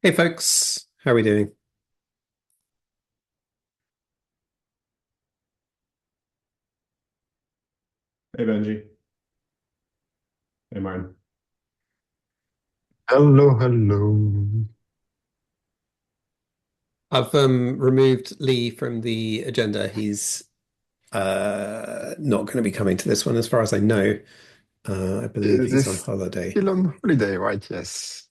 Hey folks, how are we doing? Hey Benji. Hey Martin. Hello, hello. I've removed Lee from the agenda. He's not going to be coming to this one, as far as I know. I believe Is he's on this holiday. still on holiday, right? Yes.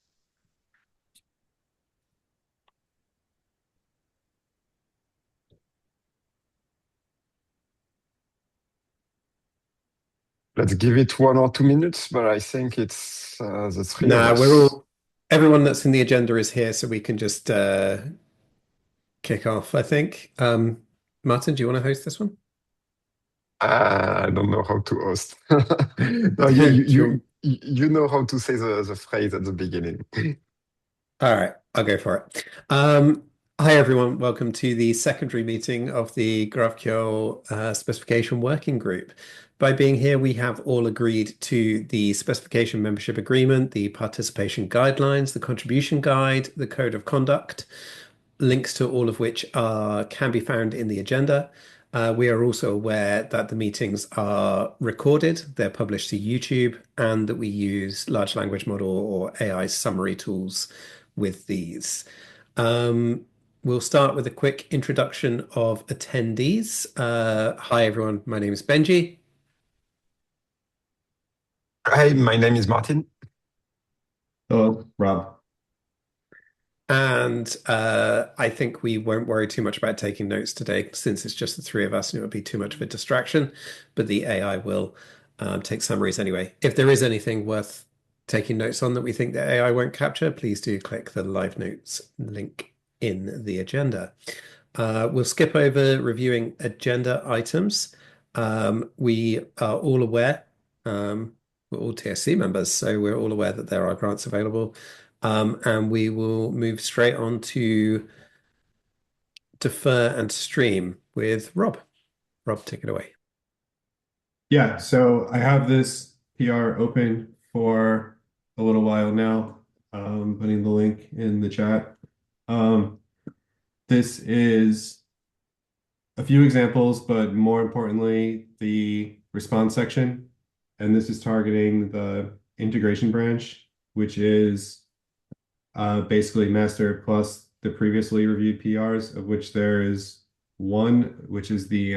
Let's give it 1 or 2 minutes, but I think it's the three of Nah, us. everyone that's in the agenda is here, so we can just kick off, I think. Martin, do you want to host this one? I don't know how to host. No, Do you, you know how to say the phrase at the beginning. All right, I'll go for it. Hi, everyone. Welcome to the secondary meeting of the GraphQL specification working group. By being here, we have all agreed to the specification membership agreement, the participation guidelines, the contribution guide, the code of conduct, links to all of which can be found in the agenda. We are also aware that the meetings are recorded, they're published to YouTube, and that we use large language model or AI summary tools with these. Um, we'll start with a quick introduction of attendees. Hi, everyone. My name is Benji. Hi, my name is Martin. Hello, Rob. And I think we won't worry too much about taking notes today since it's just the three of us and it would be too much of a distraction. But the AI will take summaries anyway. If there is anything worth taking notes on that we think the AI won't capture, please do click the live notes link in the agenda. We'll skip over reviewing agenda items. We are all aware, we're all TSC members, so we're all aware that there are grants available. And we will move straight on to defer and stream with Rob. Rob, take it away. Yeah, so I have this PR open for a little while now. Putting the link in the chat. Um, this is a few examples, but more importantly, the response section. And this is targeting the integration branch, which is basically master plus the previously reviewed PRs, of which there is one, which is the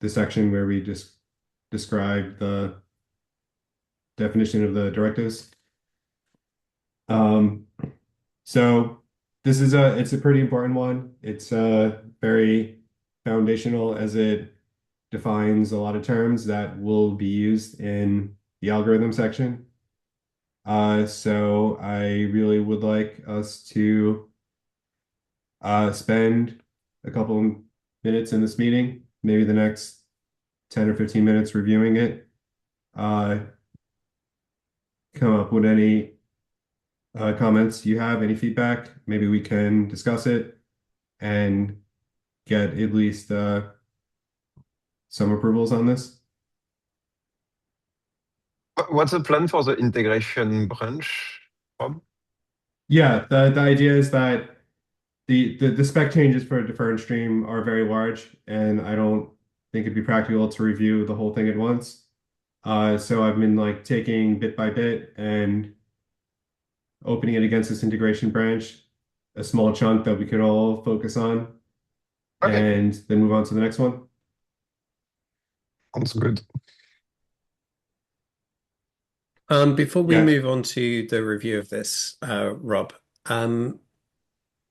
section where we just describe the definition of the directives. Um, so this is it's a pretty important one. It's very foundational as it defines a lot of terms that will be used in the algorithm section. So I really would like us to spend a couple of minutes in this meeting, maybe the next 10 or 15 minutes reviewing it, uh, come up with any comments you have, any feedback. Maybe we can discuss it and get at least some approvals on this. What's the plan for the integration branch, Rob? Yeah, the idea is that the spec changes for a defer and stream are very large, and I don't think it'd be practical to review the whole thing at once. So I've been like taking bit by bit and opening it against this integration branch, a small chunk that we could all focus on, Okay, and then move on to the next one. sounds good. Before we Yeah. move on to the review of this, Rob, um,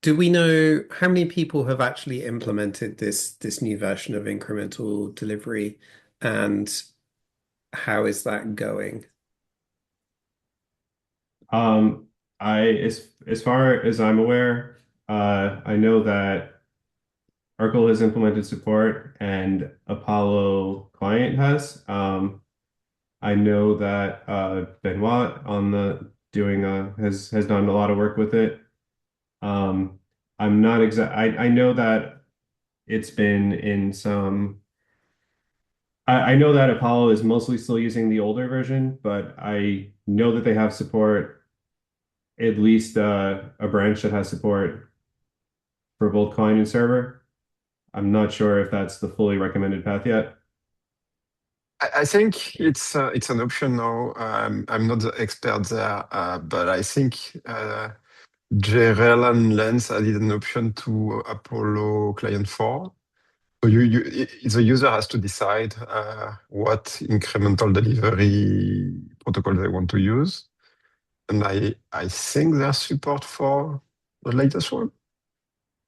do we know how many people have actually implemented this new version of incremental delivery, and how is that going? Um, as far as I'm aware, I know that Oracle has implemented support and Apollo client has. I know that Benoit on the doing has done a lot of work with it. Um, I'm not exact. I know that it's been in some. I know that Apollo is mostly still using the older version, but I know that they have support at least a branch that has support for both client and server. I'm not sure if that's the fully recommended path yet. I think it's an option now. I'm not the expert there, but I think JRL and Lens added an option to Apollo Client 4. So the user has to decide what incremental delivery protocol they want to use. And I think there's support for the latest one.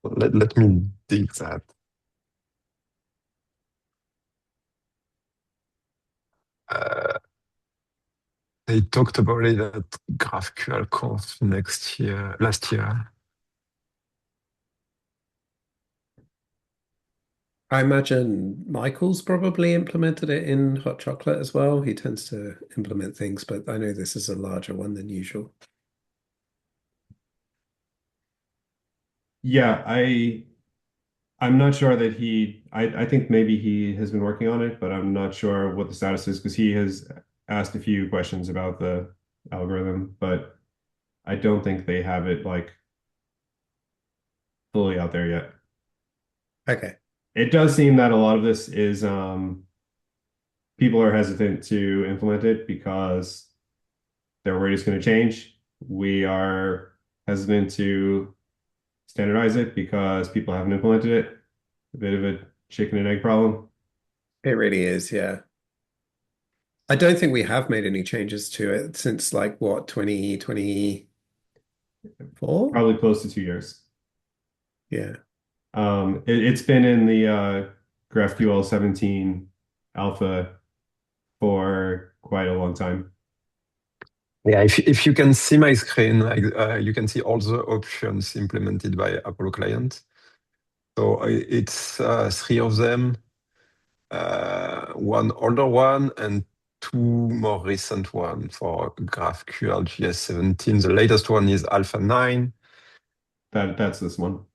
Let me dig that. Uh, they talked about it at GraphQL Conf last year. I imagine Michael's probably implemented it in Hot Chocolate as well. He tends to implement things, but I know this is a larger one than usual. Yeah, I'm not sure that I think maybe he has been working on it, but I'm not sure what the status is because he has asked a few questions about the algorithm, but I don't think they have it like fully out there yet. Okay. It does seem that a lot of this is people are hesitant to implement it because they're worried it's going to change. We are hesitant to standardize it because people haven't implemented it. A bit of a chicken and egg problem. It really is, yeah. I don't think we have made any changes to it since like what, 2024? Probably close to 2 years. Yeah. It's been in the GraphQL 17 alpha for quite a long time. Yeah, if you can see my screen, like, you can see all the options implemented by Apollo Client. So it's three of them, one older one and two more recent one for GraphQL GS 17. The latest one is Alpha 9. That's this one.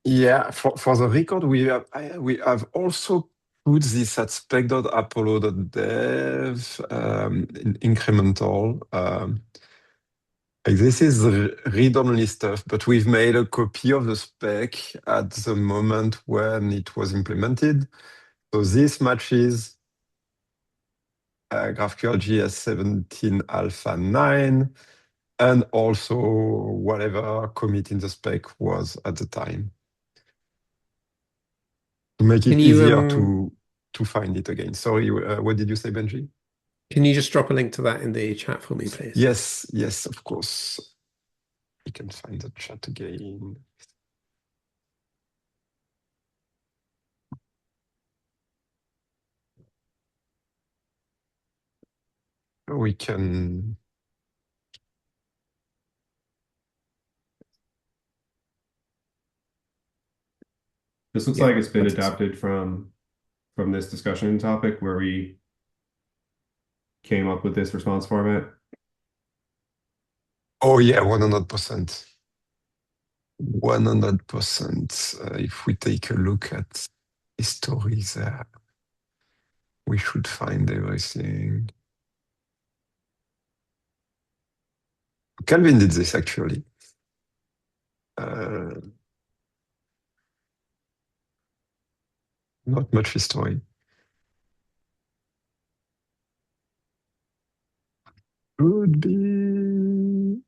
Yeah, for the record, we have also put this at spec.apollo.dev in incremental. Like this is read-only stuff, but we've made a copy of the spec at the moment when it was implemented. So this matches GraphQL GS 17 Alpha 9 and also whatever commit in the spec was at the time to make Can it you easier to find it again. Sorry, what did you say, Benji? can you just drop a link to that in the chat for me, please? Yes, of course. We can find the chat again. We can. This looks Yeah, like it's been that's awesome. adapted from this discussion topic where we came up with this response format. Oh yeah, 100%. 100%. If we take a look at history there, we should find everything. Calvin did this actually. Uh, not much history. Could be.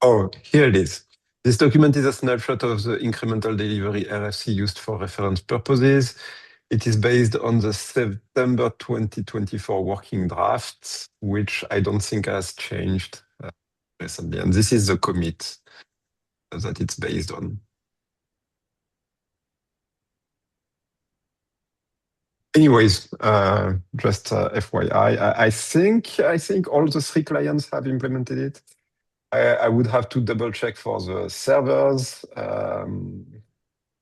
Oh, here it is. This document is a snapshot of the incremental delivery RFC used for reference purposes. It is based on the September 2024 working draft, which I don't think has changed recently. And this is the commit that it's based on. Anyways, just FYI, I think all the three clients have implemented it. I would have to double check for the servers,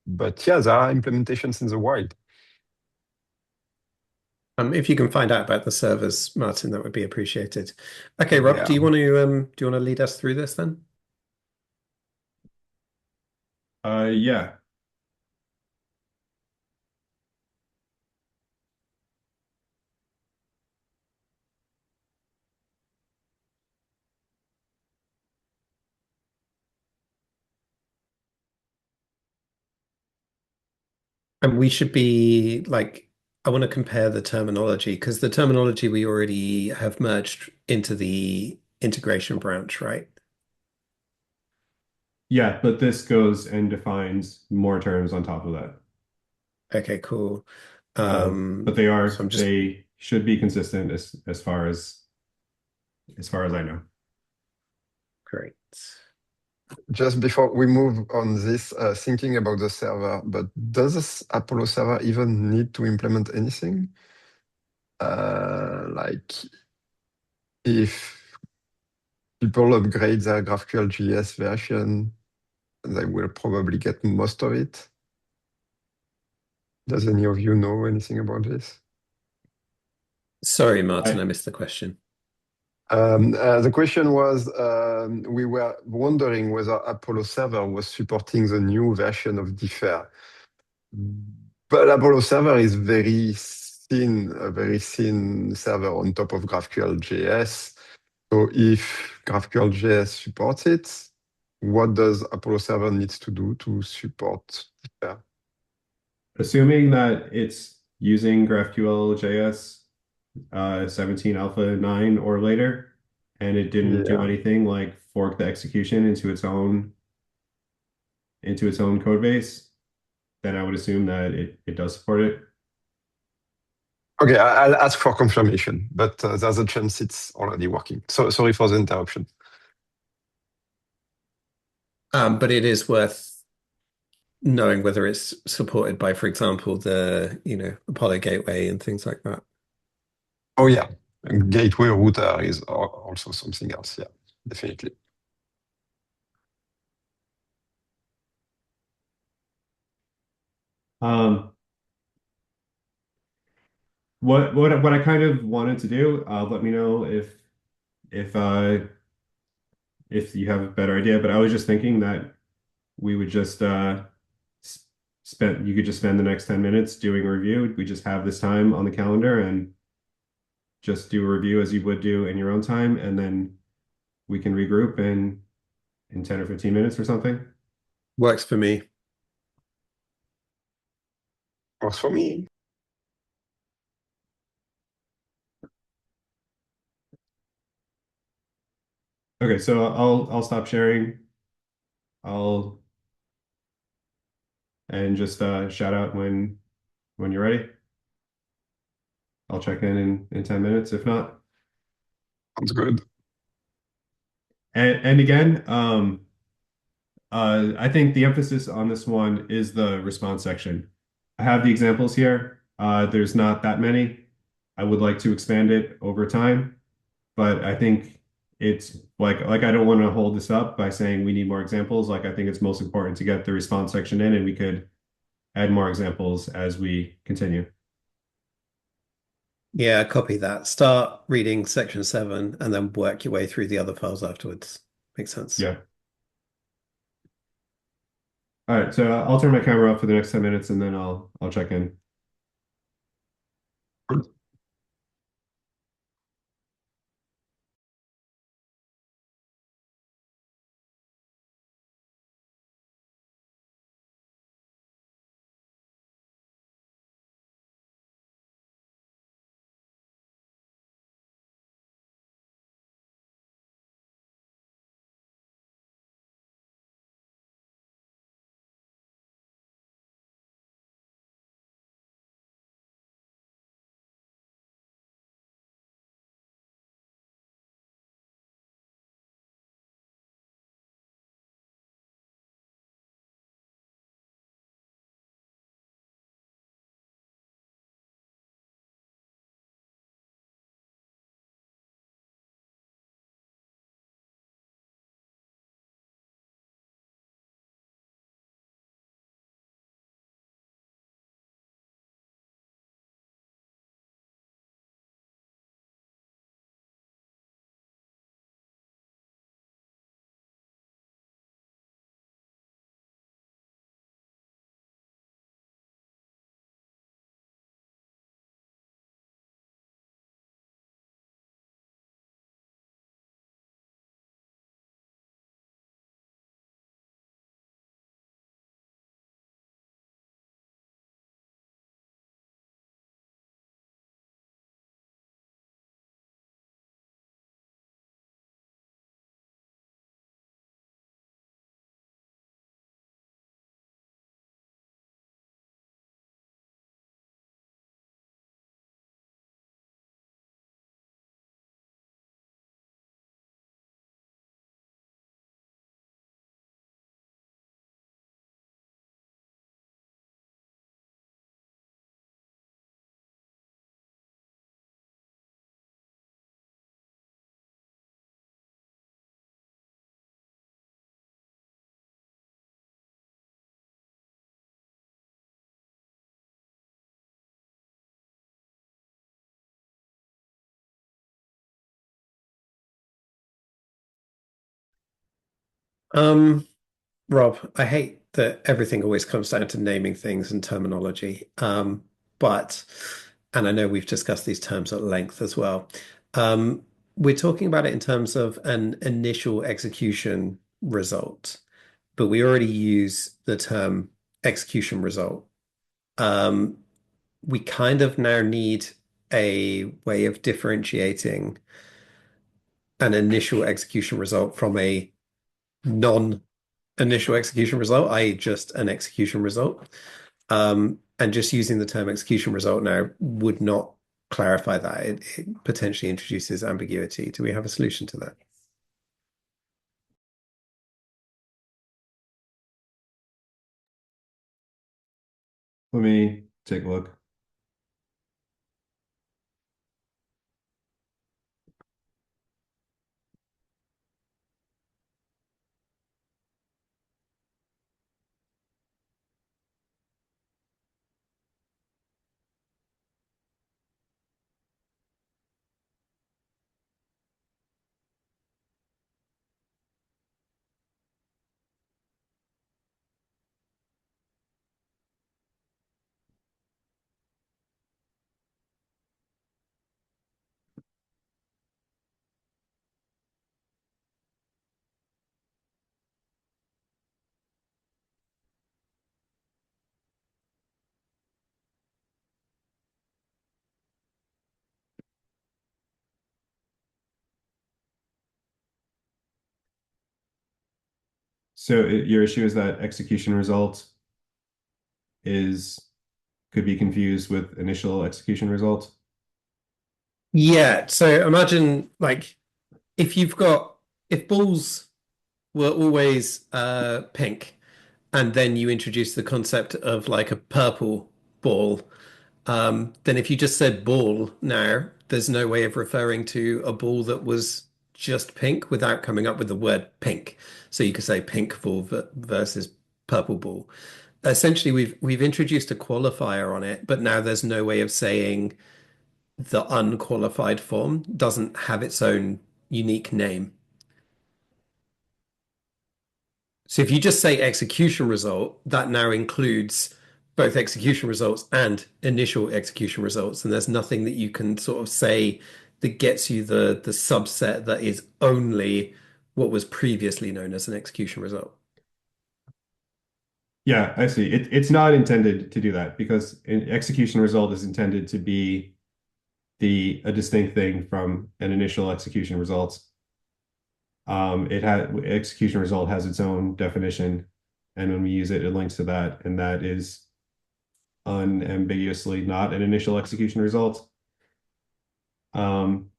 but yeah, there are implementations in the wild. If you can find out about the servers, Martin, that would be appreciated. Okay, Rob, Yeah. do you want to lead us through this then? Yeah. And we should be like, I want to compare the terminology because the terminology we already have merged into the integration branch, right? Yeah, but this goes and defines more terms on top of that. Okay, cool. But So I'm just they should be consistent as far as I know. great. Just before we move on this, thinking about the server, but does this Apollo server even need to implement anything? Like if people upgrade their GraphQL JS version, they will probably get most of it. Does any of you know anything about this? Sorry, Martin, I I missed the question. The question was, we were wondering whether Apollo server was supporting the new version of Defer. But Apollo server is very thin, a very thin server on top of GraphQL JS. So if GraphQL JS supports it, what does Apollo server needs to do to support Defer? assuming that it's using GraphQL JS 17 Alpha 9 or later, and it didn't do Yeah. anything like fork the execution into its own code base, then I would assume that it does support it. Okay, I'll ask for confirmation, but there's a chance it's already working. So sorry for the interruption. But it is worth knowing whether it's supported by, for example, Apollo Gateway and things like that. Oh yeah, gateway router is also something else. Yeah, definitely. Um, what I kind of wanted to do, let me know if if you have a better idea, but I was just thinking that we would just spend you could just spend the next 10 minutes doing a review. We just have this time on the calendar and just do a review as you would do in your own time, and then we can regroup in 10 or 15 minutes or something. Works for me. Works for me. Okay, so I'll stop sharing. I'll and just shout out when you're ready. I'll check in 10 minutes if not. Sounds good. And again, I think the emphasis on this one is the response section. I have the examples here. There's not that many. I would like to expand it over time, but I think it's like I don't want to hold this up by saying we need more examples. Like I think it's most important to get the response section in, and we could add more examples as we continue. Yeah, copy that. Start reading section 7 and then work your way through the other files afterwards. Makes sense. Yeah. All right, so I'll turn my camera off for the next 10 minutes and then I'll check in. Um, Rob, I hate that everything always comes down to naming things and terminology. But, and I know we've discussed these terms at length as well. Um, we're talking about it in terms of an initial execution result, but we already use the term execution result. Um, we kind of now need a way of differentiating an initial execution result from a non-initial execution result, i.e., just an execution result. And just using the term execution result now would not clarify that. It potentially introduces ambiguity. Do we have a solution to that? Let me take a look. So your issue is that execution result is could be confused with initial execution result. Yeah. So imagine like if balls were always pink, and then you introduce the concept of like a purple ball. Then if you just said ball now, there's no way of referring to a ball that was just pink without coming up with the word pink. So you could say pink ball versus purple ball. Essentially, we've introduced a qualifier on it, but now there's no way of saying the unqualified form doesn't have its own unique name. So if you just say execution result, that now includes both execution results and initial execution results. And there's nothing that you can sort of say that gets you the subset that is only what was previously known as an execution result. Yeah, I see. It's not intended to do that because an execution result is intended to be a distinct thing from an initial execution result. It had execution result has its own definition, and when we use it, it links to that, and that is unambiguously not an initial execution result. Um,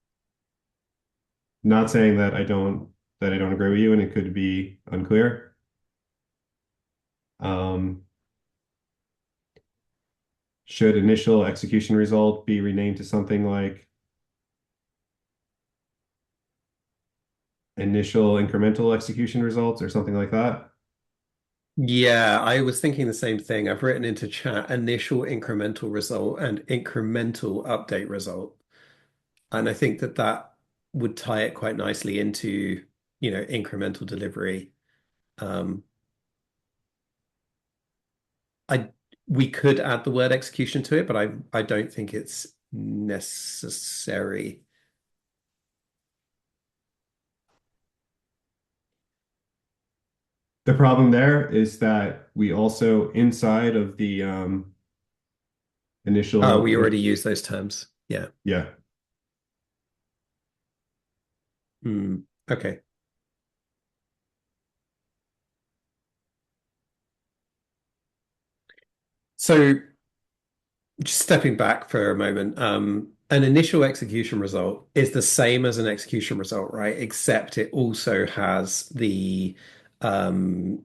Not saying that I don't agree with you, and it could be unclear. Um, should initial execution result be renamed to something like initial incremental execution results or something like that? Yeah, I was thinking the same thing. I've written into chat initial incremental result and incremental update result. And I think that that would tie it quite nicely into, incremental delivery. Um, I we could add the word execution to it, but I don't think it's necessary. The problem there is that we also inside of the Oh, initial, we already use those terms. Yeah. yeah. Hmm. Okay. So just stepping back for a moment, an initial execution result is the same as an execution result, right? Except it also um,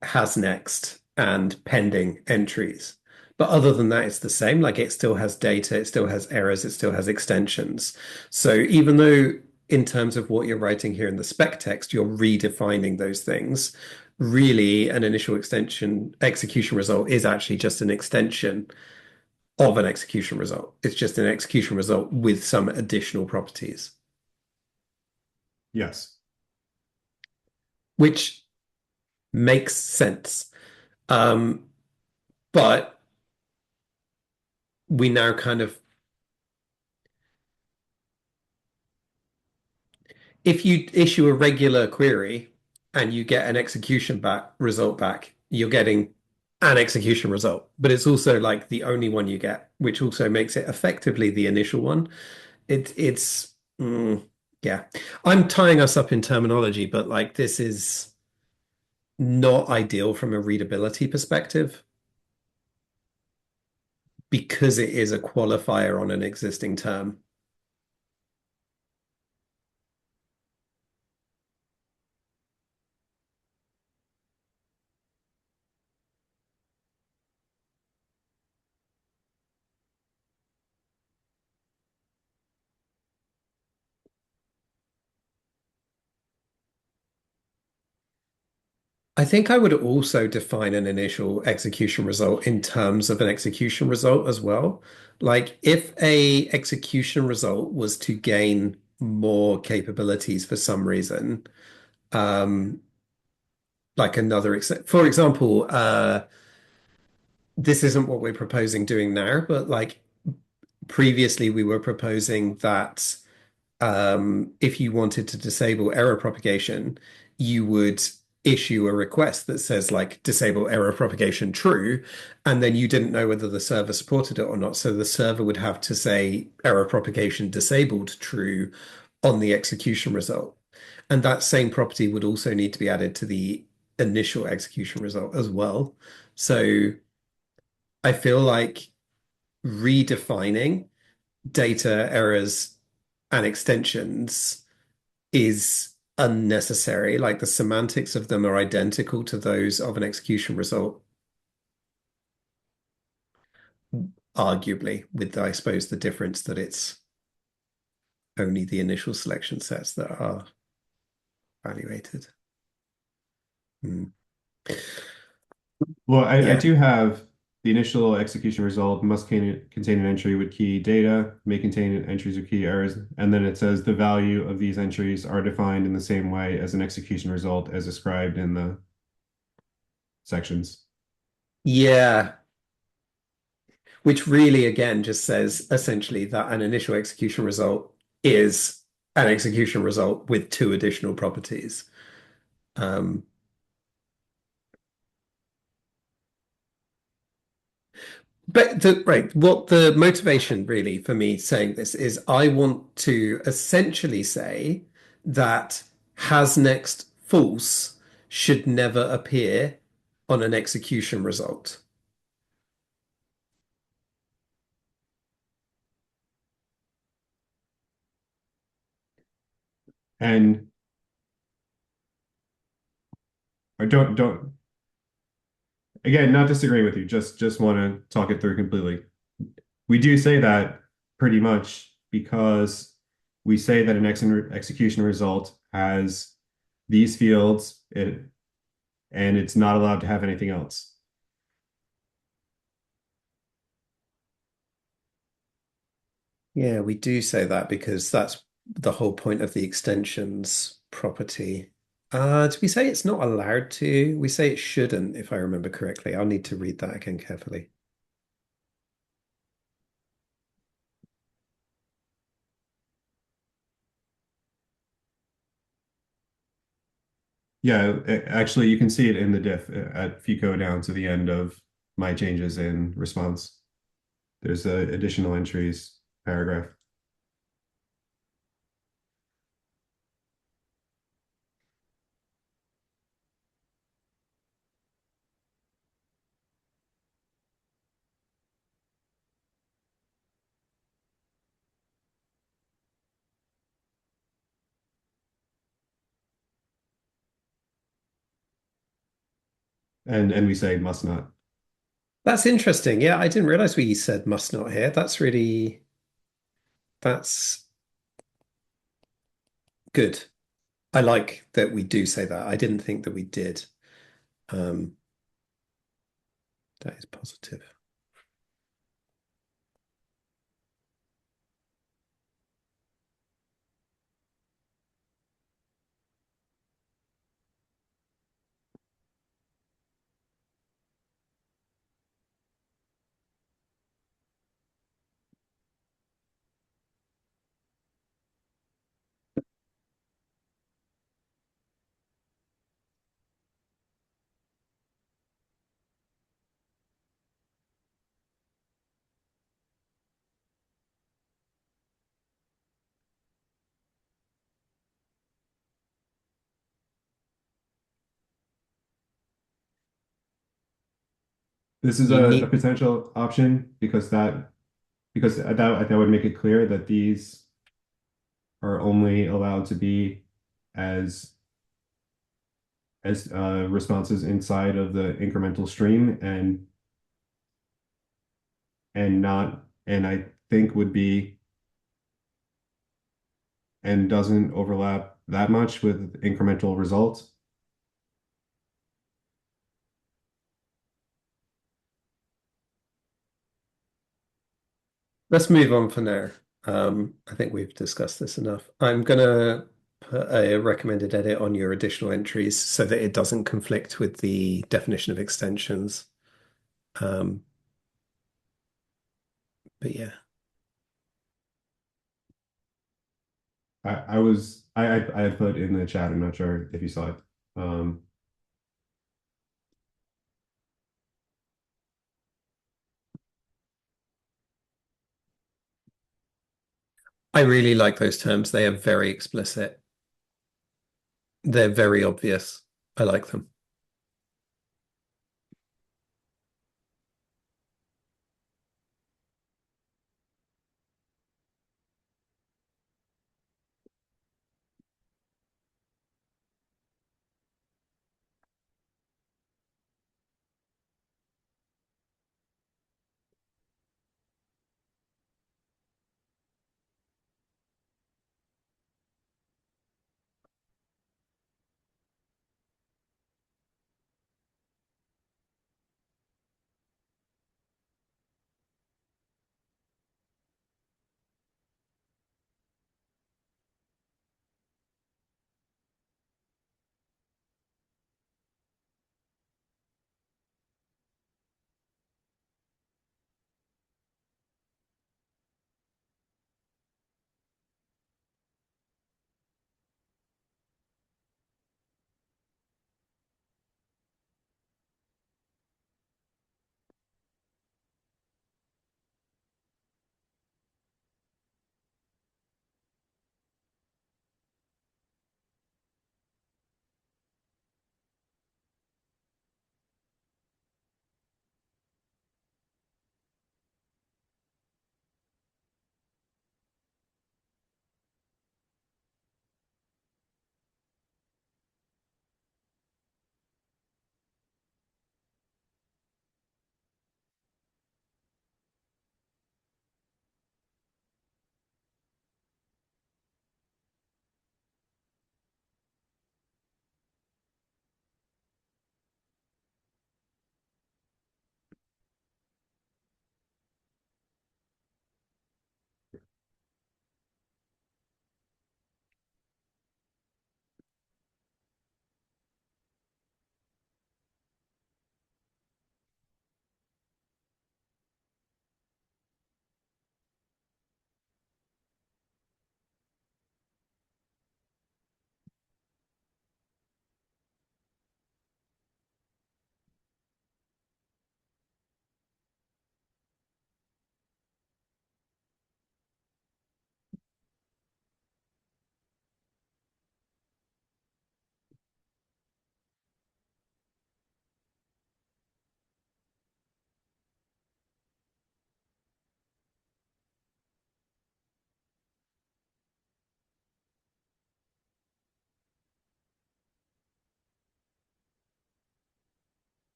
has next and pending entries. But other than that, it's the same. Like it still has data, it still has errors, it still has extensions. So even though in terms of what you're writing here in the spec text, you're redefining those things, really an initial extension execution result is actually just an extension of an execution result. It's just an execution result with some additional properties, Yes. which makes sense. Um, but we now kind of, if you issue a regular query and you get an execution back result back, you're getting an execution result, but it's also like the only one you get, which also makes it effectively the initial one. It's yeah. I'm tying us up in terminology, but like this is not ideal from a readability perspective because it is a qualifier on an existing term. I think I would also define an initial execution result in terms of an execution result as well. Like if a execution result was to gain more capabilities for some reason, um, like another, for example, this isn't what we're proposing doing now, but like previously we were proposing that if you wanted to disable error propagation, you would issue a request that says like disable error propagation true, and then you didn't know whether the server supported it or not. So the server would have to say error propagation disabled true on the execution result. And that same property would also need to be added to the initial execution result as well. So I feel like redefining data errors and extensions is unnecessary. Like the semantics of them are identical to those of an execution result, arguably, with, I suppose, the difference that it's only the initial selection sets that are evaluated. Hmm. Well, I Yeah. do have the initial execution result must contain an entry with key data, may contain entries with key errors, and then it says the value of these entries are defined in the same way as an execution result as described in the sections. Yeah. Which really, again, just says essentially that an initial execution result is an execution result with two additional properties. Um, But what the motivation really for me saying this is I want to essentially say that has next false should never appear on an execution result. And or don't again, not disagreeing with you, just want to talk it through completely. We do say that pretty much because we say that an execution result has these fields and it's not allowed to have anything else. Yeah, we do say that because that's the whole point of the extensions property. Do we say it's not allowed to? We say it shouldn't, if I remember correctly. I'll need to read that again carefully. Yeah, actually, you can see it in the diff if you go down to the end of my changes in response. There's a additional entries paragraph. And we say must not. That's interesting. Yeah, I didn't realize we said must not here. That's good. I like that we do say that. I didn't think that we did. Um, that is positive. this is You a need potential option because that would make it clear that these are only allowed to be as responses inside of the incremental stream and I think would be and doesn't overlap that much with incremental results. Let's move on for now. I think we've discussed this enough. I'm gonna put a recommended edit on your additional entries so that it doesn't conflict with the definition of extensions. Um, but yeah, I put in the chat. I'm not sure if you saw it. Um, I really like those terms. They are very explicit. They're very obvious. I like them.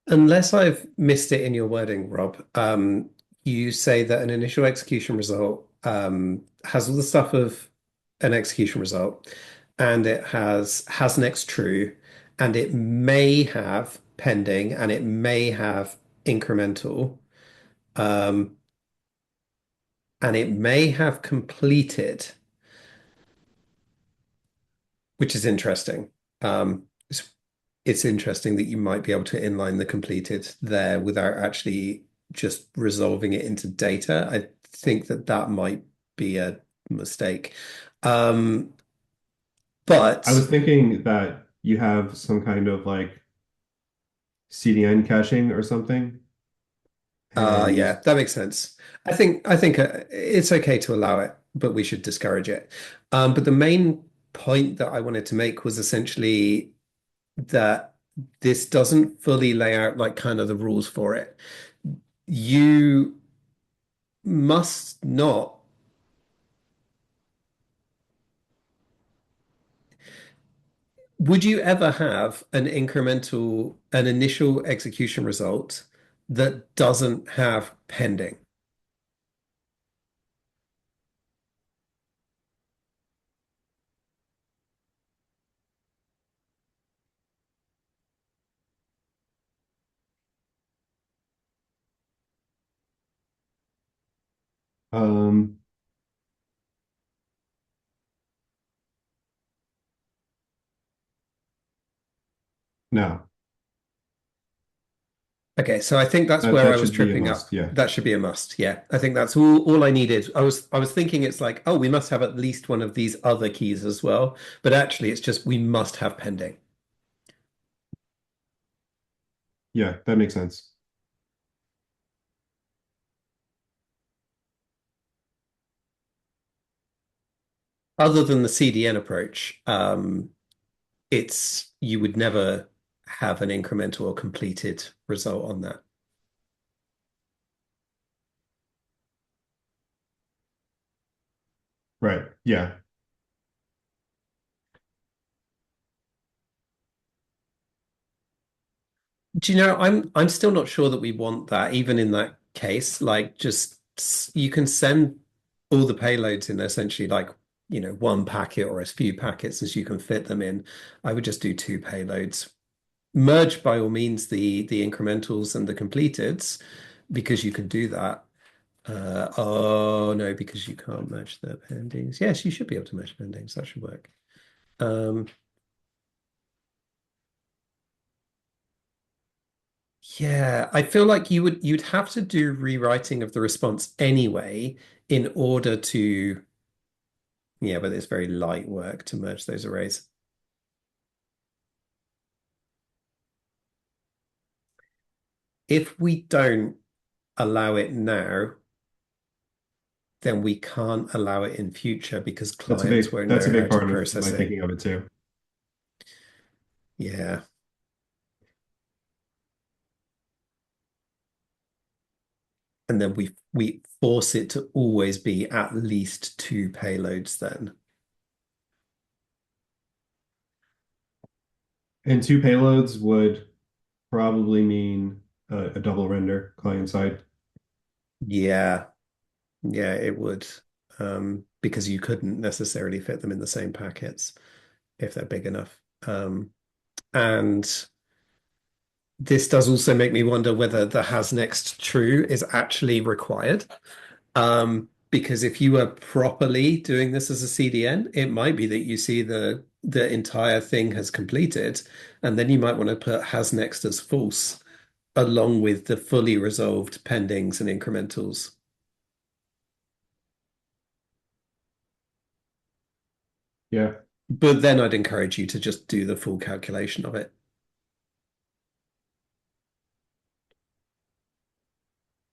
Unless I've missed it in your wording, Rob, you say that an initial execution result has all the stuff of an execution result, and it has next true, and it may have pending, and it may have incremental, um, and it may have completed, which is interesting. It's interesting that you might be able to inline the completed there without actually just resolving it into data. I think that that might be a mistake. Um, I but was thinking that you have some kind of like CDN caching or something, And Yeah, that makes sense. I think it's okay to allow it, but we should discourage it. But the main point that I wanted to make was essentially that this doesn't fully lay out like kind of the rules for it. You must not. Would you ever have an initial execution result that doesn't have pending? um, no, Okay, so I think that's that where that I was should be a tripping must. up. Yeah, That should be a must. Yeah, I think that's all I needed. I was thinking it's like, oh, we must have at least one of these other keys as well. But actually, it's just we must have pending. yeah, that makes sense. Other than the CDN approach, it's you would never have an incremental or completed result on that. Right. Yeah. Do you know, I'm still not sure that we want that, even in that case. Like, you can send all the payloads in essentially like, one packet or as few packets as you can fit them in. I would just do two payloads. Merge by all means the incrementals and the completeds because you can do that. Oh no, because you can't merge the pendings. Yes, you should be able to merge pendings. That should work. Um, Yeah, I feel like you'd have to do rewriting of the response anyway in order to, yeah, but it's very light work to merge those arrays. If we don't allow it now, then we can't allow it in future because clients won't That's a know how big to part of my process it. thinking of it too. Yeah. And then we force it to always be at least two payloads then. And two payloads would probably mean a double render client side. Yeah. Yeah, it would. Because you couldn't necessarily fit them in the same packets if they're big enough. And this does also make me wonder whether the has next true is actually required. Because if you were properly doing this as a CDN, it might be that you see the entire thing has completed, and then you might want to put has next as false along with the fully resolved pendings and incrementals. Yeah. But then I'd encourage you to just do the full calculation of it.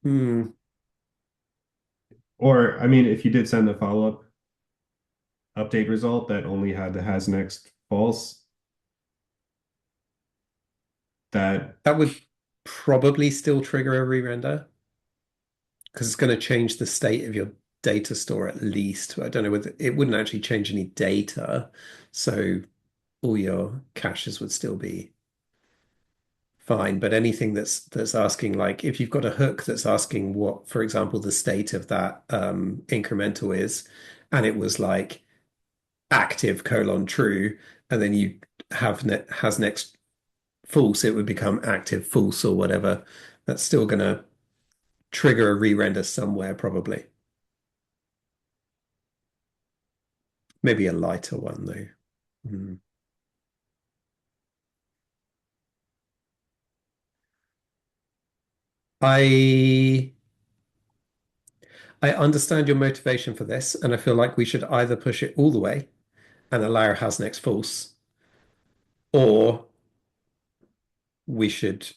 Hmm. Or I mean, if you did send the follow-up update result that only had the has next false, that That would probably still trigger a re-render because it's going to change the state of your data store at least. I don't know whether it wouldn't actually change any data. So all your caches would still be fine. But anything that's asking, like if you've got a hook that's asking what, for example, the state of that incremental is, and it was like active colon true, and then you have has next false, it would become active false or whatever. That's still going to trigger a re-render somewhere, probably. Maybe a lighter one though. Hmm. I I understand your motivation for this, and I feel like we should either push it all the way and allow has next false, or we should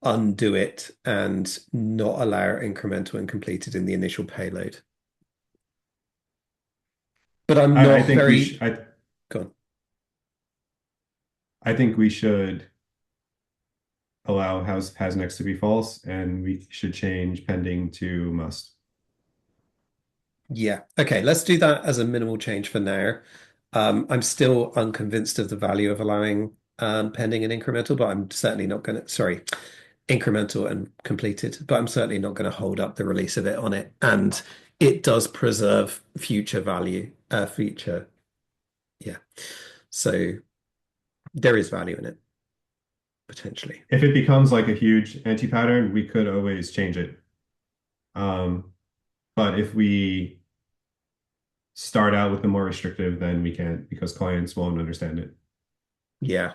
undo it and not allow incremental and completed in the initial payload. But I'm I not think we very sh gone. I think we should allow has next to be false, and we should change pending to must. Yeah. Okay, let's do that as a minimal change for now. I'm still unconvinced of the value of allowing pending and incremental, but I'm certainly not going to, sorry, incremental and completed, but I'm certainly not going to hold up the release of it on it. And it does preserve future value, future. Yeah. So there is value in it, potentially. If it becomes like a huge anti-pattern, we could always change it. Um, but if we start out with the more restrictive, then we can't because clients won't understand it. Yeah.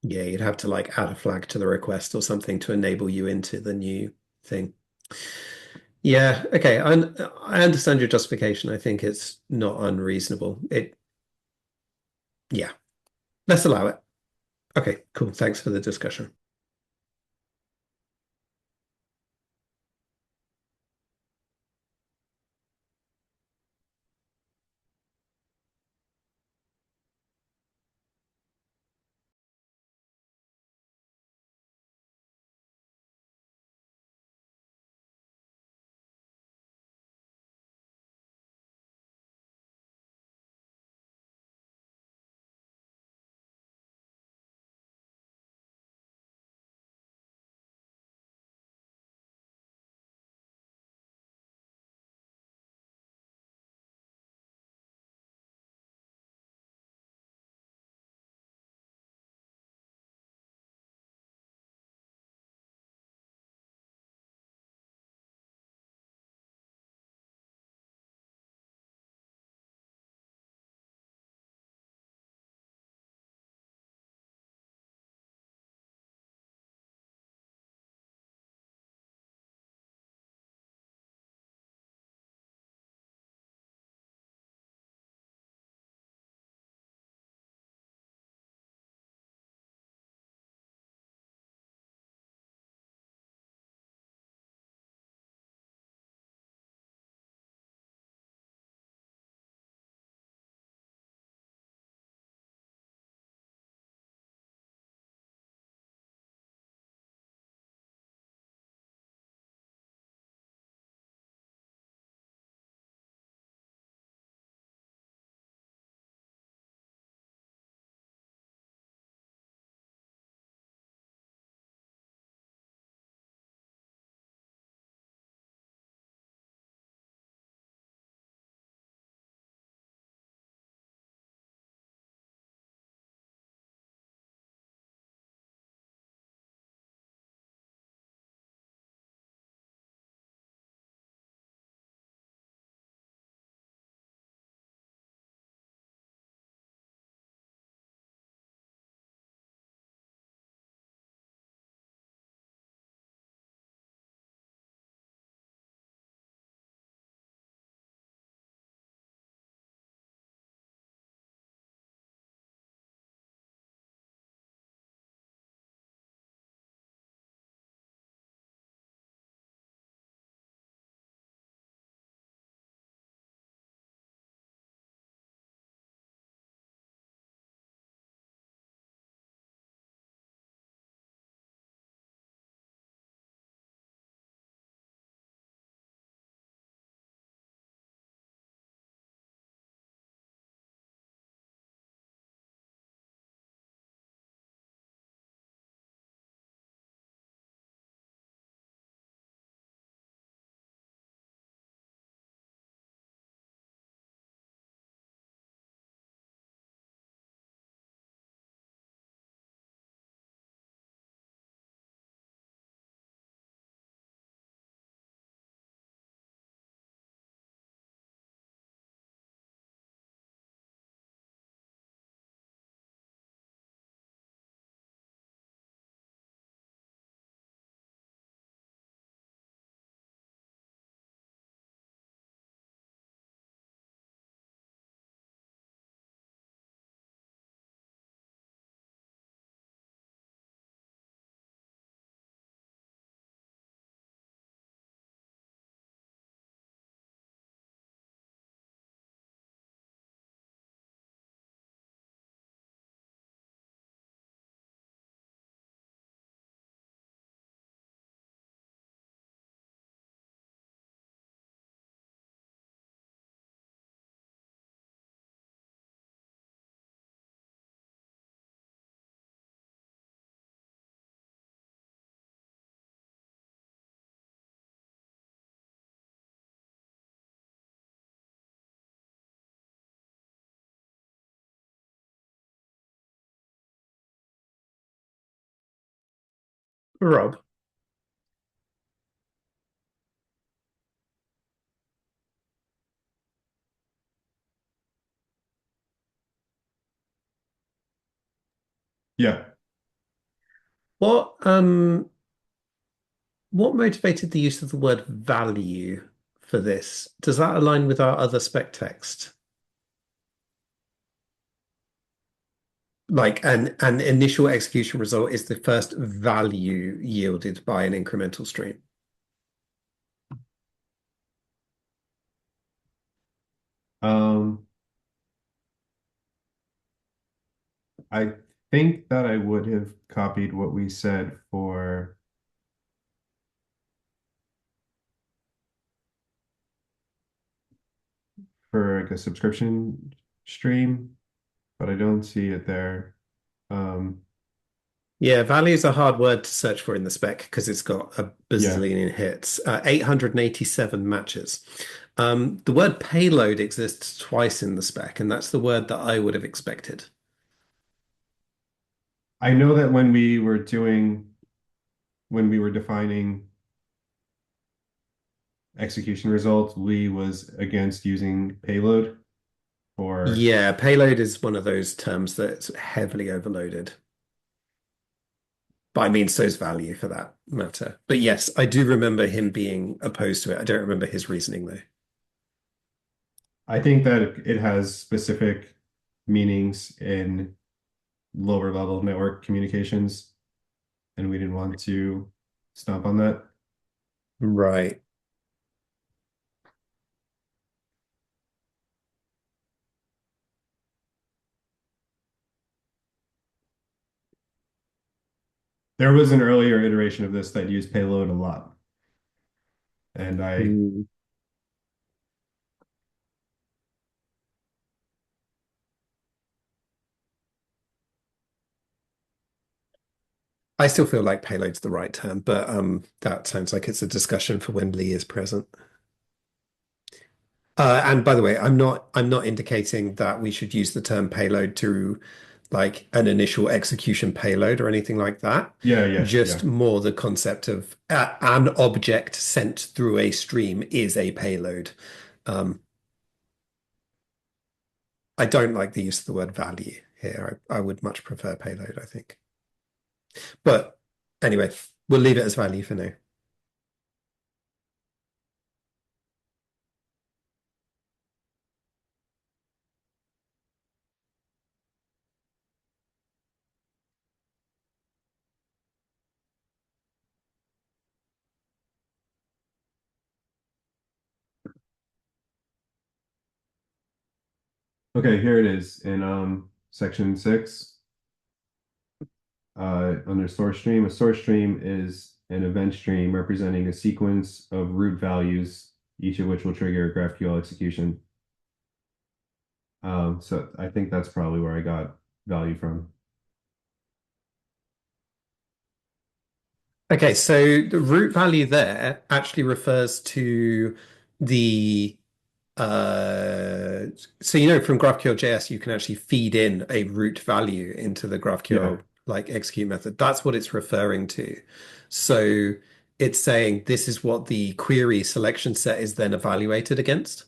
Yeah, you'd have to like add a flag to the request or something to enable you into the new thing. Yeah, okay. I understand your justification. I think it's not unreasonable. Yeah, let's allow it. Okay, cool. Thanks for the discussion. Rob. Yeah. What what motivated the use of the word value for this? Does that align with our other spec text? Like an initial execution result is the first value yielded by an incremental stream. Um, I think that I would have copied what we said for like a subscription stream, but I don't see it there. Um, Yeah, value is a hard word to search for in the spec because it's got a yeah, bazillion hits, 887 matches. The word payload exists twice in the spec, and that's the word that I would have expected. I know that when we were defining execution results, Lee was against using payload for, Yeah, payload is one of those terms that's heavily overloaded. But I mean, so's value for that matter. But yes, I do remember him being opposed to it. I don't remember his reasoning though. I think that it has specific meanings in lower level network communications, and we didn't want to stomp on that. Right. There was an earlier iteration of this that used payload a lot, and Mm. I still feel like payload's the right term, but that sounds like it's a discussion for when Lee is present. And by the way, I'm not indicating that we should use the term payload to like an initial execution payload or anything like that. yeah, yeah, Just yeah. more the concept of an object sent through a stream is a payload. Um, I don't like the use of the word value here. I would much prefer payload, I think. But anyway, we'll leave it as value for now. Okay, here it is in section 6 under source stream. A source stream is an event stream representing a sequence of root values, each of which will trigger a GraphQL execution. So I think that's probably where I got value from. Okay, so the root value there actually refers to the uh so from GraphQL JS you can actually feed in a root value into the Yeah. GraphQL like execute method. That's what it's referring to. So it's saying this is what the query selection set is then evaluated against,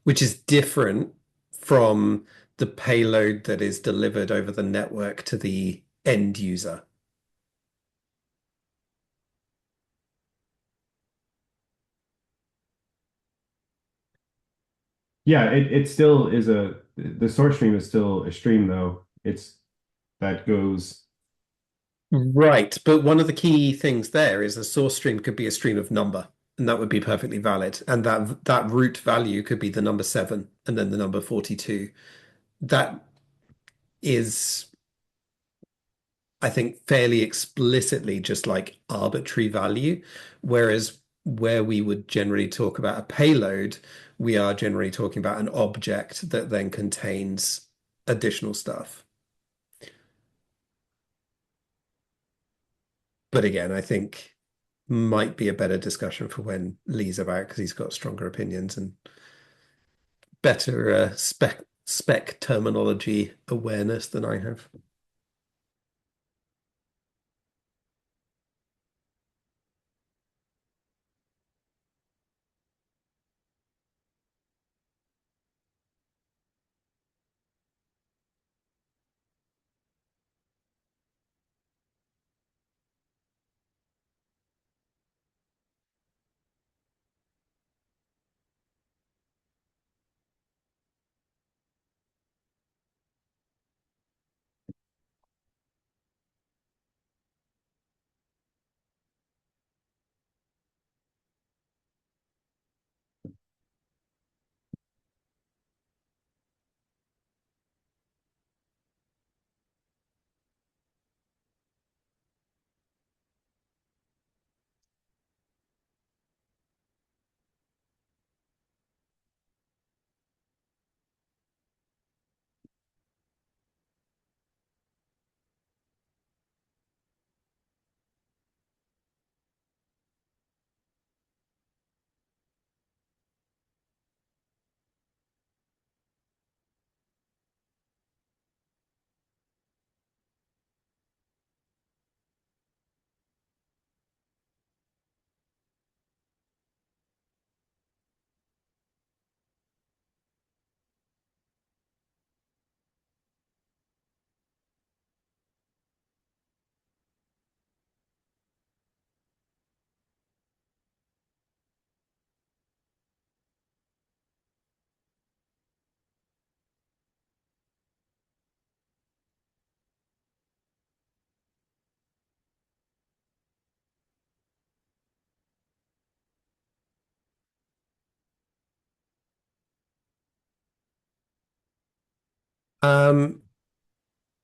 which is different from the payload that is delivered over the network to the end user. Yeah, it still is the source stream is still a stream though. It's that goes, Right, but one of the key things there is a source stream could be a stream of number, and that would be perfectly valid. And that root value could be the number 7 and then the number 42. That is, I think, fairly explicitly just like arbitrary value, whereas where we would generally talk about a payload, we are generally talking about an object that then contains additional stuff. But again, I think might be a better discussion for when Lee's about because he's got stronger opinions and better spec terminology awareness than I have.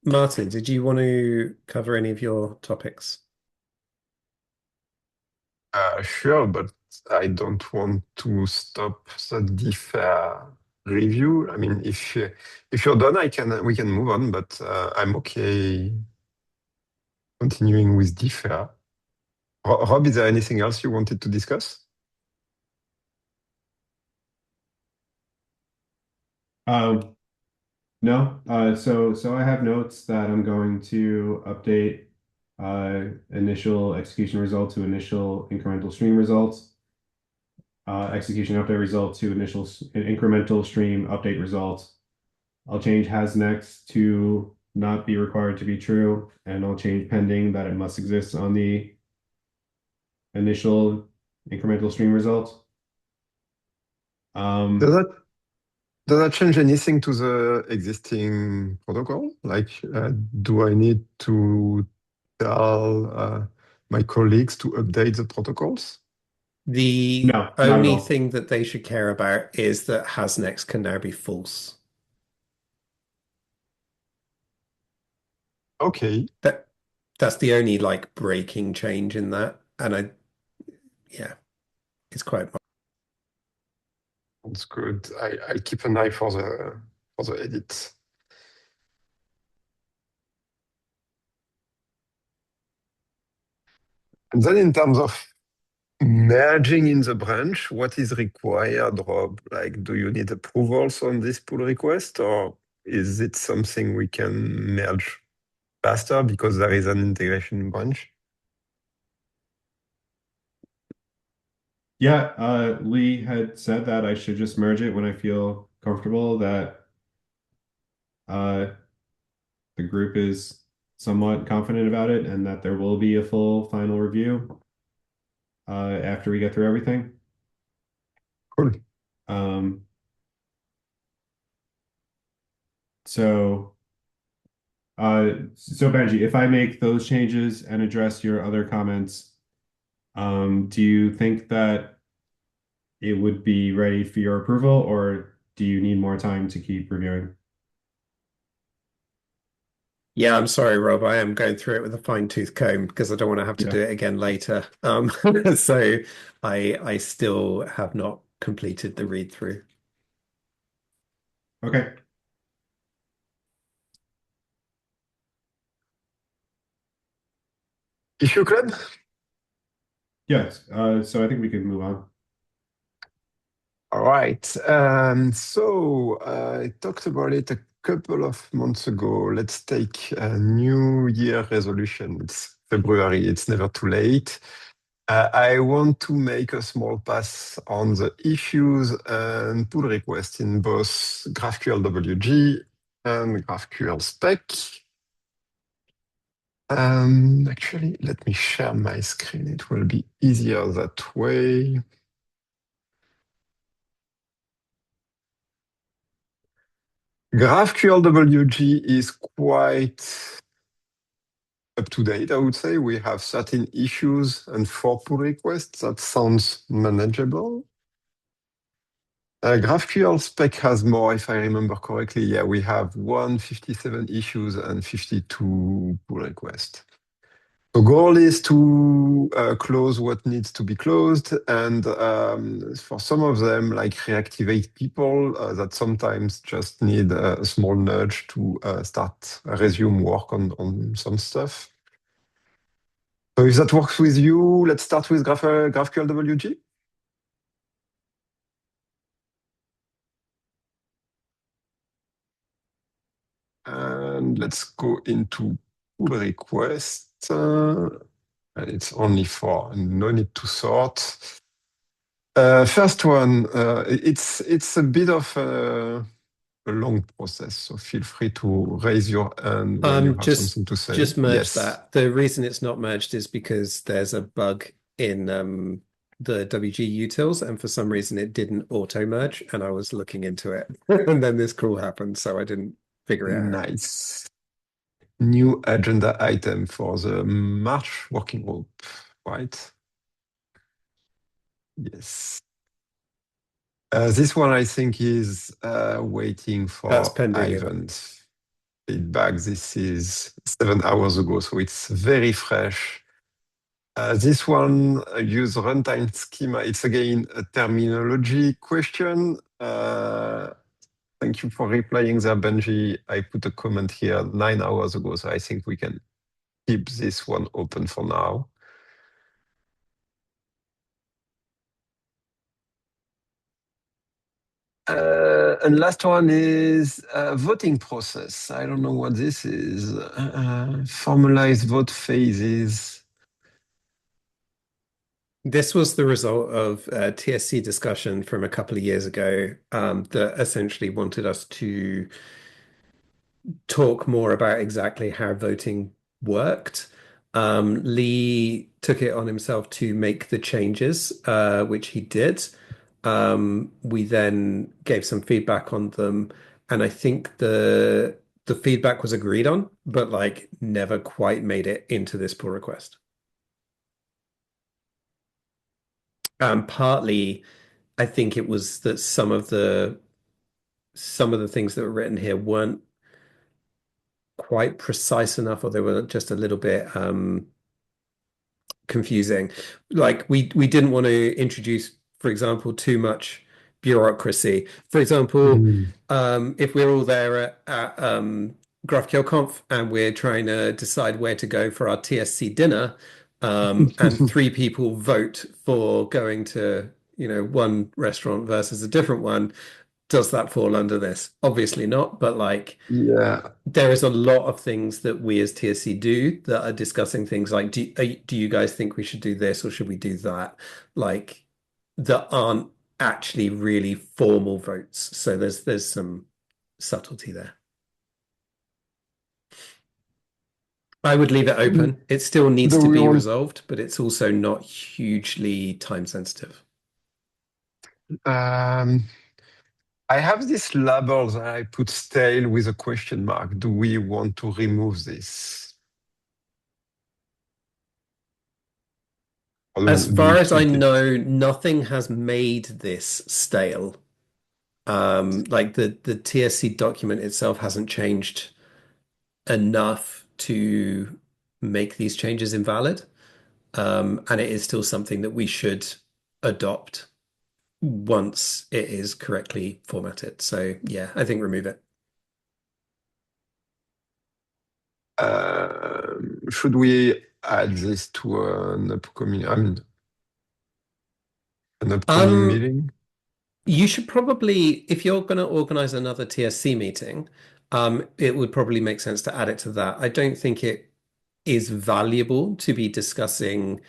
Martin, did you want to cover any of your topics? Sure, but I don't want to stop the defer review. I mean, if you're done, I can we can move on, but I'm okay continuing with defer. Rob, is there anything else you wanted to discuss? Um, no. So I have notes that I'm going to update initial execution result to initial incremental stream results, execution update result to initial incremental stream update results. I'll change has next to not be required to be true, and I'll change pending that it must exist on the initial incremental stream results. Does Um, that does that change anything to the existing protocol? Like, do I need to tell my colleagues to update the protocols? The no, not at only all. thing that they should care about is that has next can now be false. Okay, That that's the only like breaking change in that. And yeah, it's quite that's good. I keep an eye for the edit. And then in terms of merging in the branch, what is required, Rob? Like, do you need approvals on this pull request, or is it something we can merge faster because there is an integration branch? Yeah, Lee had said that I should just merge it when I feel comfortable that uh, the group is somewhat confident about it and that there will be a full final review after we get through everything. Cool. Um, so, so Benji, if I make those changes and address your other comments, do you think that it would be ready for your approval, or do you need more time to keep reviewing? yeah, I'm sorry, Rob. I am going through it with a fine-tooth comb because I don't want to have to Yeah. do it again later. So I still have not completed the read through. Okay. Issue club? Yes. So I think we can move on. All right. I talked about it a couple of months ago. Let's take a New Year resolution. It's February, it's never too late. I want to make a small pass on the issues and pull requests in both GraphQL WG and GraphQL spec. Actually, let me share my screen. It will be easier that way. GraphQL WG is quite up to date, I would say. We have 13 issues and 4 pull requests. That sounds manageable. GraphQL spec has more, if I remember correctly. Yeah, we have 157 issues and 52 pull requests. The goal is to close what needs to be closed, and for some of them, like reactivate people that sometimes just need a small nudge to resume work on some stuff. So if that works with you, let's start with GraphQL WG. And let's go into pull request. And it's only 4, and no need to sort. First one, it's a bit of a long process, so feel free to raise your hand when you have Just something to say. just merge Yes, that. The reason it's not merged is because there's a bug in the WG utils, and for some reason it didn't auto merge, and I was looking into it, and then this call happened, so I didn't figure it out. nice. New agenda item for the March working group, right? Yes. This one I think is waiting That's for pending. Ivan. feedback. This is 7 hours ago, so it's very fresh. This one use runtime schema. It's again a terminology question. Thank you for replying there, Benji. I put a comment here 9 hours ago, so I think we can keep this one open for now. And last one is voting process. I don't know what this is. Formalized vote phases. This was the result of a TSC discussion from a couple of years ago that essentially wanted us to talk more about exactly how voting worked. Lee took it on himself to make the changes, which he did. We then gave some feedback on them, and I think the feedback was agreed on, but like never quite made it into this pull request. Partly, I think it was that some of the things that were written here weren't quite precise enough, or they were just a little bit confusing. Like we didn't want to introduce, for example, too much bureaucracy. For example, Mm. if we're all there at GraphQL Conf and we're trying to decide where to go for our TSC dinner, and three people vote for going to, one restaurant versus a different one, does that fall under this? Obviously not, but like Yeah. there is a lot of things that we as TSC do that are discussing things like, do you guys think we should do this or should we do that? Like that aren't actually really formal votes. So there's some subtlety there. I would leave it open. It still needs Do to we be want resolved, but it's also not hugely time sensitive. um, I have this label that I put stale with a question mark. Do we want to remove this? Or As do we far as I keep it? know, nothing has made this stale. Like the TSC document itself hasn't changed enough to make these changes invalid. And it is still something that we should adopt once it is correctly formatted. So yeah, I think remove it. Should we add this to an upcoming Um, meeting? you should probably, if you're going to organize another TSC meeting, it would probably make sense to add it to that. I don't think it is valuable to be discussing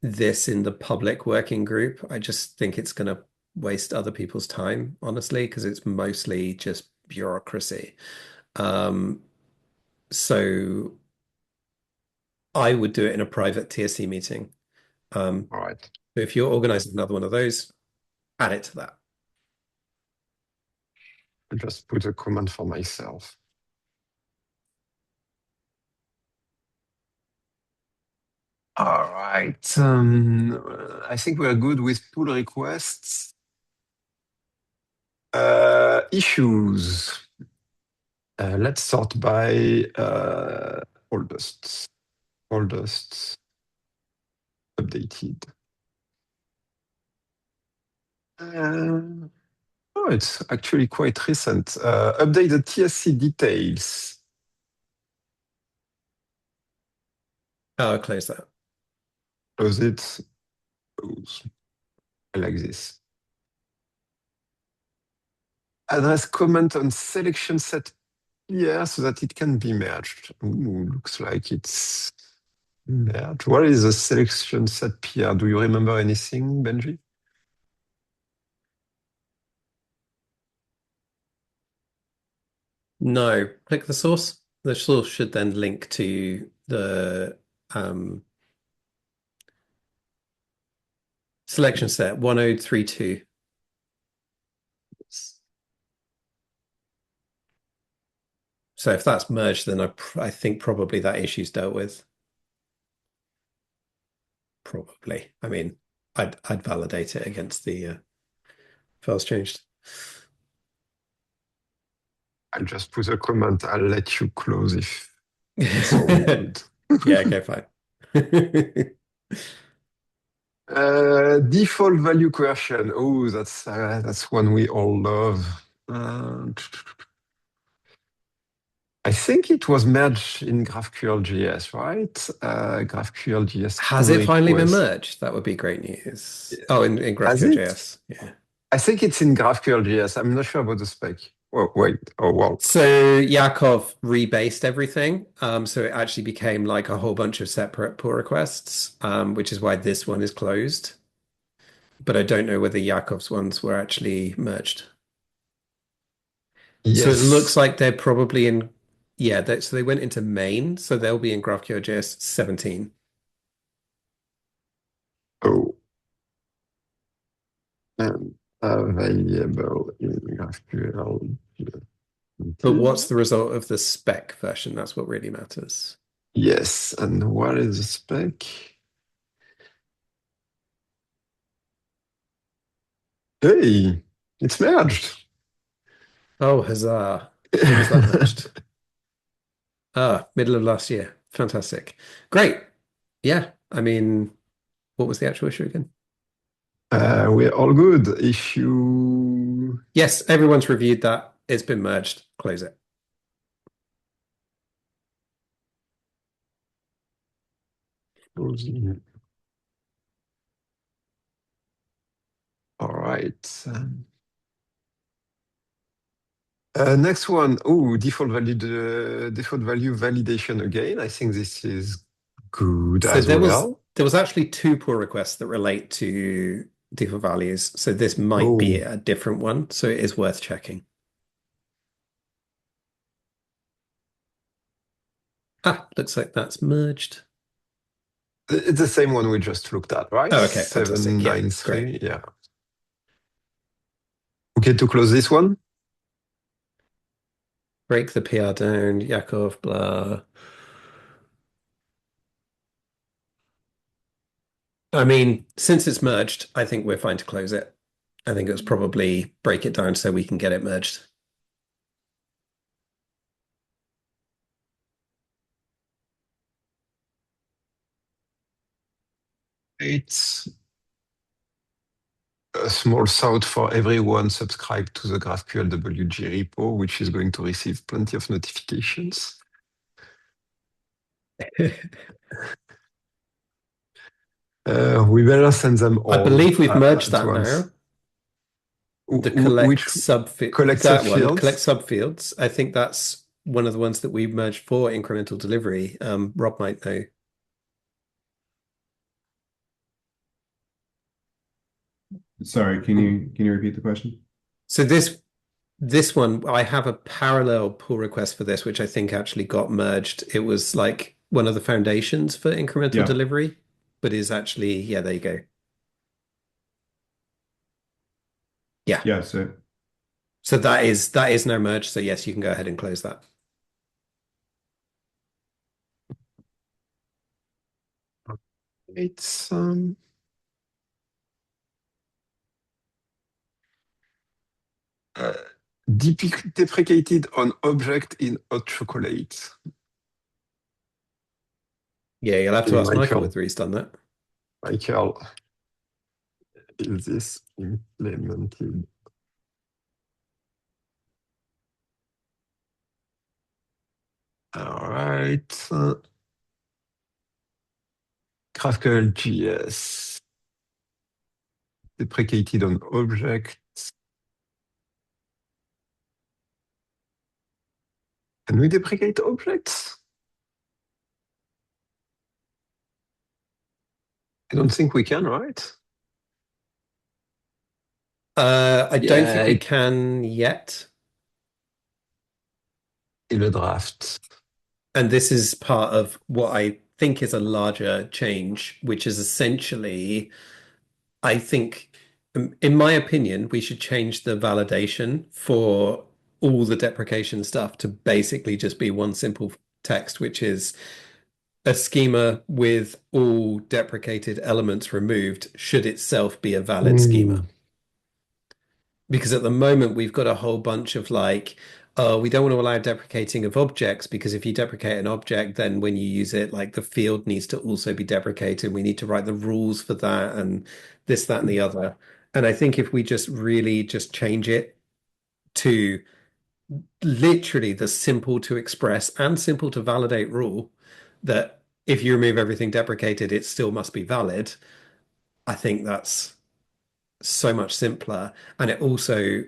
this in the public working group. I just think it's going to waste other people's time, honestly, because it's mostly just bureaucracy. Um, so I would do it in a private TSC meeting. Um, All right. if you're organizing another one of those, add it to that. I'll just put a comment for myself. All right. I think we're good with pull requests. Issues. Let's sort by oldest. Oldest updated. Uh, oh, it's actually quite recent. Update the TSC details. I'll close that. Close it. Close. I like this. Address comment on selection set here so that it can be merged. Ooh, looks like it's merged. What is the selection set PR? Do you remember anything, Benji? No, click the source. The source should then link to the selection set 1032. So if that's merged, then I think probably that issue's dealt with. Probably. I mean, I'd validate it against the files changed. I'll just put a comment. I'll let you close if it's all good. Yeah, okay, fine. Default value question. Oh, that's one we all love. Uh, I think it was merged in GraphQL JS, right? GraphQL JS Has pull it finally been request. merged? That would be great news. Oh, in Has GraphQL it? JS. Yeah. I think it's in GraphQL JS. I'm not sure about the spec. Oh, wait. Oh, well. So Yakov rebased everything. So it actually became like a whole bunch of separate pull requests, which is why this one is closed. But I don't know whether Yakov's ones were actually merged. So it looks Yes. like they're probably in, yeah, so they went into main, so they'll be in GraphQL JS 17. Oh, and available in GraphQL. But what's the result of the spec version? That's what really matters. Yes. And what is the spec? Hey, it's merged. Oh, huzzah. When was that merged? Ah, middle of last year. Fantastic. Great. Yeah. I mean, what was the actual issue again? We're all good. If you Yes, everyone's reviewed that. It's been merged. Close it. all right. Next one. Oh, default value validation again. I think this is good So as well. there was actually two pull requests that relate to default values. So this might be Oh, a different one. So it is worth checking. Ah, looks like that's merged. it's the same one we just looked at, right? Oh, okay, fantastic. Yeah, great. 793. Yeah. Okay, to close this one. Break the PR down, Yakov, blah. I mean, since it's merged, I think we're fine to close it. I think it was probably break it down so we can get it merged. It's a small shout for everyone subscribed to the GraphQL WG repo, which is going to receive plenty of notifications. We better send them I all believe we've merged at that once. now. The collect Which subfield, collect that one, collect subfields? subfields. I think that's one of the ones that we merged for incremental delivery. Rob might know. Sorry, can you repeat the question? So this one, I have a parallel pull request for this, which I think actually got merged. It was like one of the foundations for incremental Yeah, delivery, but is actually, yeah, there you go. Yeah. yeah. So So that is now merged. So yes, you can go ahead and close that. It's uh, deprecated on object in hot chocolate. Yeah, you'll have Okay, to ask Michael Michael. whether he's done that. Michael, is this implemented? All right. GraphQL JS deprecated on object. Can we deprecate objects? I don't think we can, right? I don't think Yeah, we can yet. in the draft. And this is part of what I think is a larger change, which is essentially, I think, in my opinion, we should change the validation for all the deprecation stuff to basically just be one simple text, which is a schema with all deprecated elements removed should itself be a valid schema. Ooh. Because at the moment we've got a whole bunch of like, we don't want to allow deprecating of objects because if you deprecate an object, then when you use it, like the field needs to also be deprecated. We need to write the rules for that and this, that, and the other. And I think if we just really just change it to literally the simple to express and simple to validate rule that if you remove everything deprecated, it still must be valid. I think that's so much simpler. And it also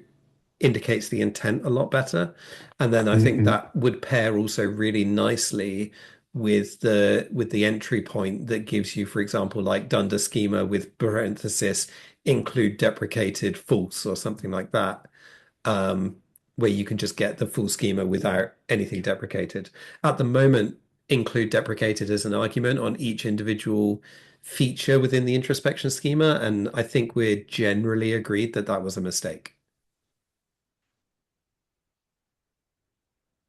indicates the intent a lot better. And then I think Mhm. that would pair also really nicely with the entry point that gives you, for example, like dunder schema with parenthesis include deprecated false or something like that, um, where you can just get the full schema without anything deprecated. At the moment, include deprecated as an argument on each individual feature within the introspection schema, and I think we're generally agreed that that was a mistake.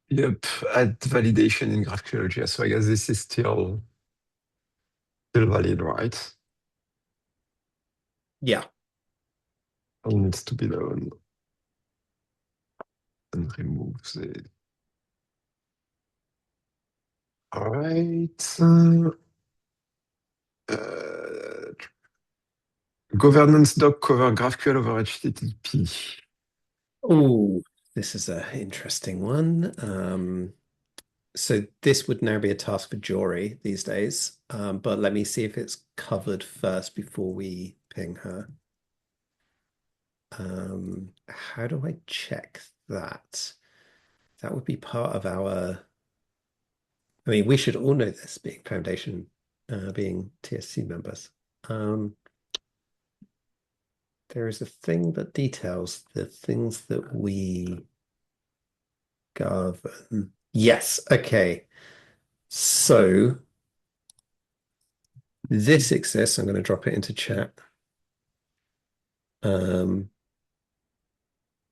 Yep, add validation in GraphQL. So I guess this is still valid, right? Yeah. All needs to be done and remove the. All right. Governance doc cover GraphQL over HTTP. Oh, this is an interesting one. So this would now be a task for Jory these days. But let me see if it's covered first before we ping her. How do I check that? That would be part of our. I mean, we should all know this, being Foundation, being TSC members. Um, there is a thing that details the things that we govern. Yes, okay. So this exists. I'm going to drop it into chat, um,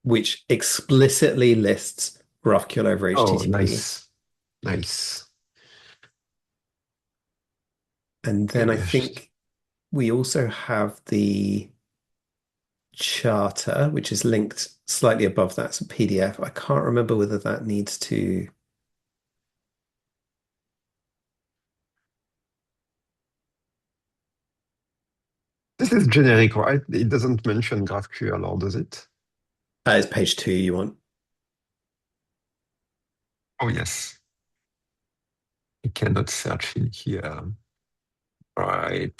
which explicitly lists GraphQL over Oh, HTTP. nice. Nice. And then I think we also have the charter, which is linked slightly above that. It's a PDF. I can't remember whether that needs to. This is generic, right? It doesn't mention GraphQL, or does it? It's page 2 you want. Oh, yes. I cannot search in here. Right.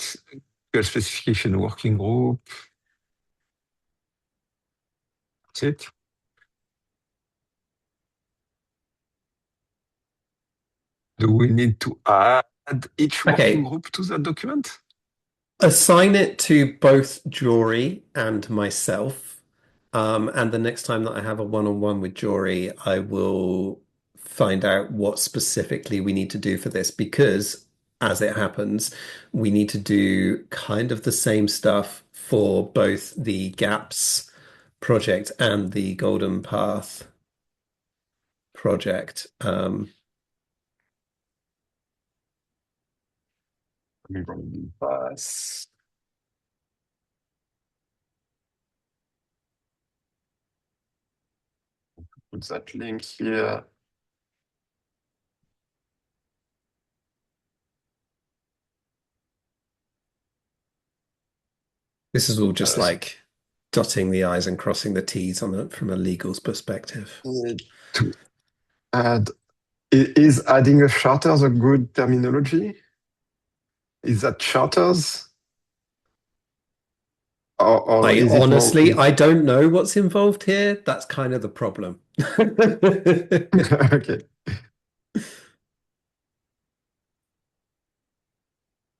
GraphQL specification working group. That's it. Do we need to add each working Okay, group to that document? assign it to both Jory and myself. And the next time that I have a one-on-one with Jory, I will find out what specifically we need to do for this because, as it happens, we need to do kind of the same stuff for both the gaps project and the Golden Path project. I'm going to pass. Put that link here. This is all just So like dotting the I's and crossing the T's on it from a legal's perspective. need to add. Is adding a charters a good terminology? Is that charters? Or I is it more? honestly, I don't know what's involved here. That's kind of the problem. Okay.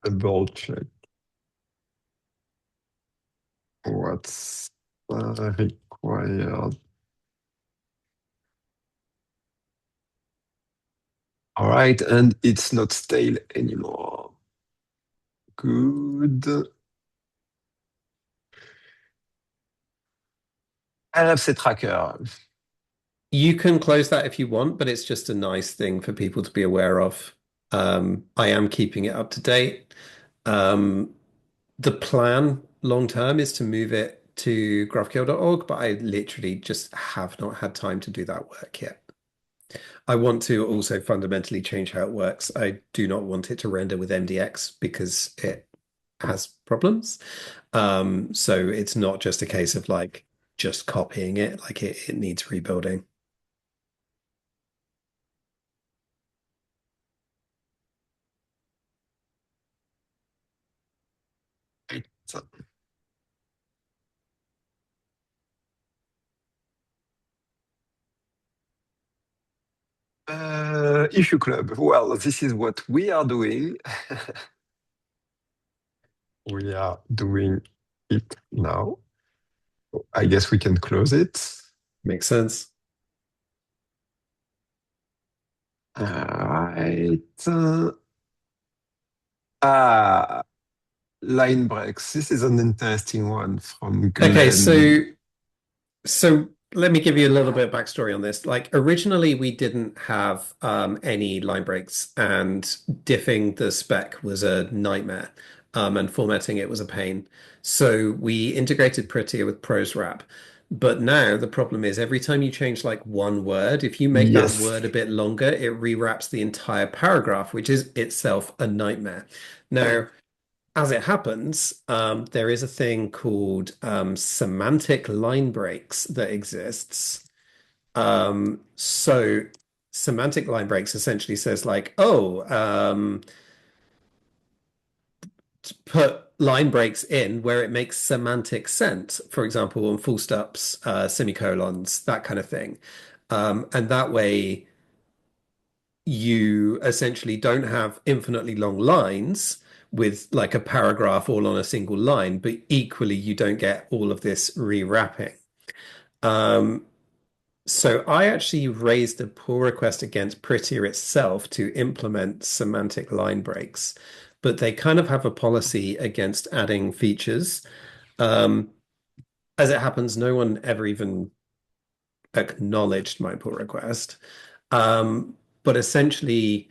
Double check. What's required? All right, and it's not stale anymore. Good. RFC tracker. You can close that if you want, but it's just a nice thing for people to be aware of. I am keeping it up to date. Um, the plan long term is to move it to graphql.org, but I literally just have not had time to do that work yet. I want to also fundamentally change how it works. I do not want it to render with MDX because it has problems. So it's not just a case of like just copying it, like it needs rebuilding. Right. So, issue club. Well, this is what we are doing. We are doing it now. I guess we can close it. Makes sense. Right. Ah, line breaks. This is an interesting one from Okay, Glenn. so let me give you a little bit of backstory on this. Like originally we didn't have any line breaks and diffing the spec was a nightmare. And formatting it was a pain. So we integrated Prettier with Prose Wrap. But now the problem is every time you change like one word, if you make that Yes. word a bit longer, it rewraps the entire paragraph, which is itself a nightmare. Now, as it happens, there is a thing called semantic line breaks that exists. So semantic line breaks essentially says like, oh, put line breaks in where it makes semantic sense. For example, on full stops, semicolons, that kind of thing. And that way you essentially don't have infinitely long lines with like a paragraph all on a single line, but equally you don't get all of this rewrapping. Um, so I actually raised a pull request against Prettier itself to implement semantic line breaks, but they kind of have a policy against adding features. Um, as it happens, no one ever even acknowledged my pull request. But essentially,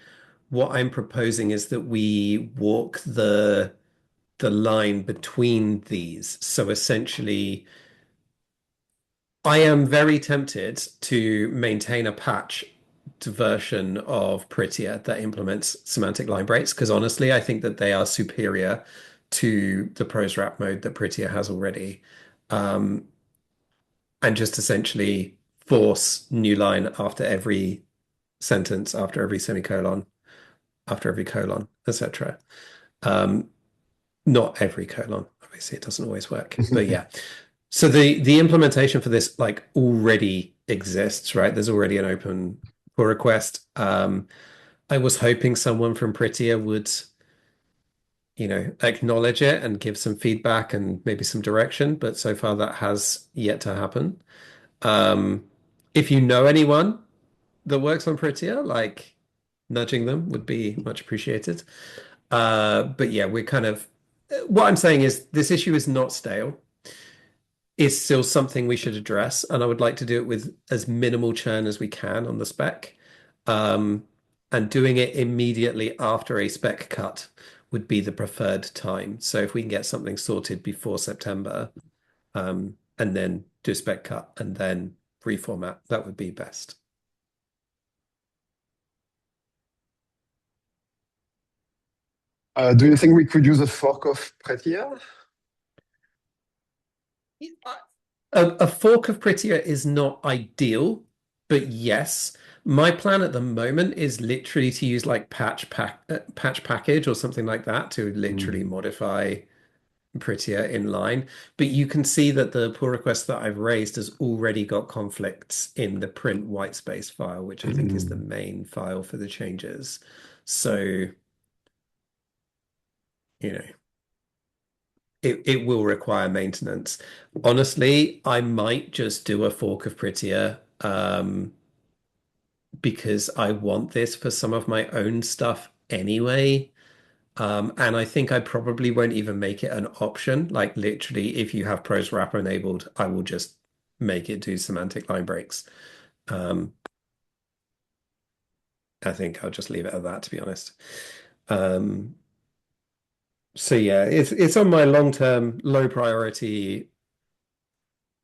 what I'm proposing is that we walk the line between these. So essentially, I am very tempted to maintain a patch version of Prettier that implements semantic line breaks because honestly, I think that they are superior to the prose wrap mode that Prettier has already. Um, and just essentially force new line after every sentence, after every semicolon, after every colon, etc. Um, not every colon. Obviously, it doesn't always work. But yeah. So the implementation for this like already exists, right? There's already an open pull request. I was hoping someone from Prettier would, acknowledge it and give some feedback and maybe some direction, but so far that has yet to happen. Um, if you know anyone that works on Prettier, like nudging them would be much appreciated. But yeah, we're kind of what I'm saying is this issue is not stale. It's still something we should address, and I would like to do it with as minimal churn as we can on the spec. Um, and doing it immediately after a spec cut would be the preferred time. So if we can get something sorted before September, and then do a spec cut and then reformat, that would be best. Do you think we could use a fork of Prettier? A fork of Prettier is not ideal, but yes, my plan at the moment is literally to use like patch package or something like that to literally Mm. modify Prettier in line. But you can see that the pull request that I've raised has already got conflicts in the print whitespace file, which I think is the Mm. main file for the changes. So, you know, it will require maintenance. Honestly, I might just do a fork of Prettier. Because I want this for some of my own stuff anyway. And I think I probably won't even make it an option. Like literally, if you have Prose Wrapper enabled, I will just make it do semantic line breaks. Um, I think I'll just leave it at that, to be honest. Um, so yeah, it's on my long-term, low priority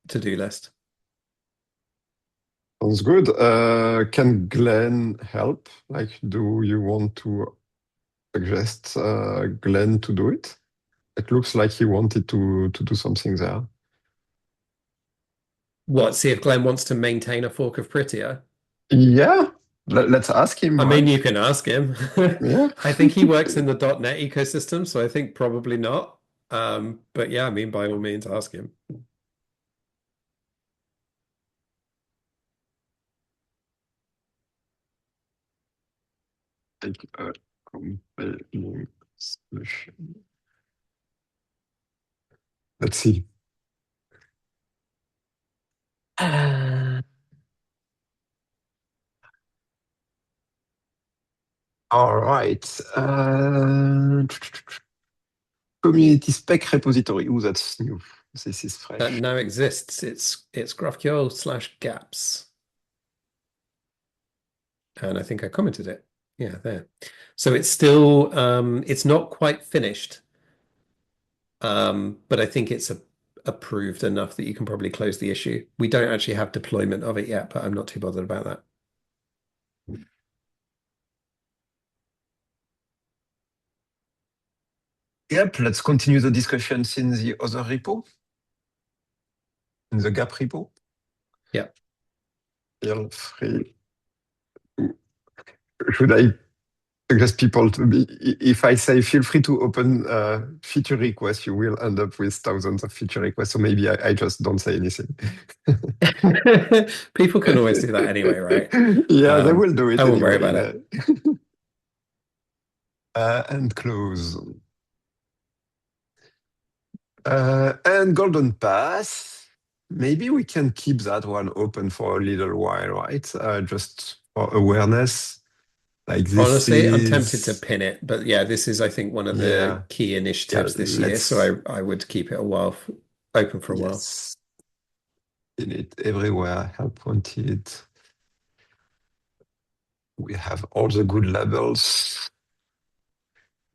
to-do list. Sounds good. Can Glenn help? Like, do you want to suggest Glenn to do it? It looks like he wanted to do something there. What, see if Glenn wants to maintain a fork of Prettier? Yeah, let's ask him, I mean, right? you can ask him. Yeah. I think he works in the .NET ecosystem, so I think probably not. But yeah, I mean, by all means, ask him. Like a compelling solution. Let's see. Uh, all right. Community spec repository. Oh, that's new. This is That fresh. now exists. It's GraphQL/gaps. And I think I commented it. Yeah, there. So it's still it's not quite finished. But I think it's approved enough that you can probably close the issue. We don't actually have deployment of it yet, but I'm not too bothered about that. Yep, let's continue the discussions in the other repo, in the gap repo. Yeah. Feel free. Should I suggest people to be, if I say feel free to open feature requests, you will end up with thousands of feature requests. So maybe I just don't say anything. People can always do that anyway, right? Yeah, they will do I it won't worry anyway. about it. And close. And Golden Pass. Maybe we can keep that one open for a little while, right? Just for awareness. Like this Honestly, I'm tempted to is, pin it, but yeah, this is, I think, one of the yeah, key yeah. initiatives this year. Let's, So I would keep it a while, open for a while. yes, in it everywhere. Help wanted. We have all the good labels.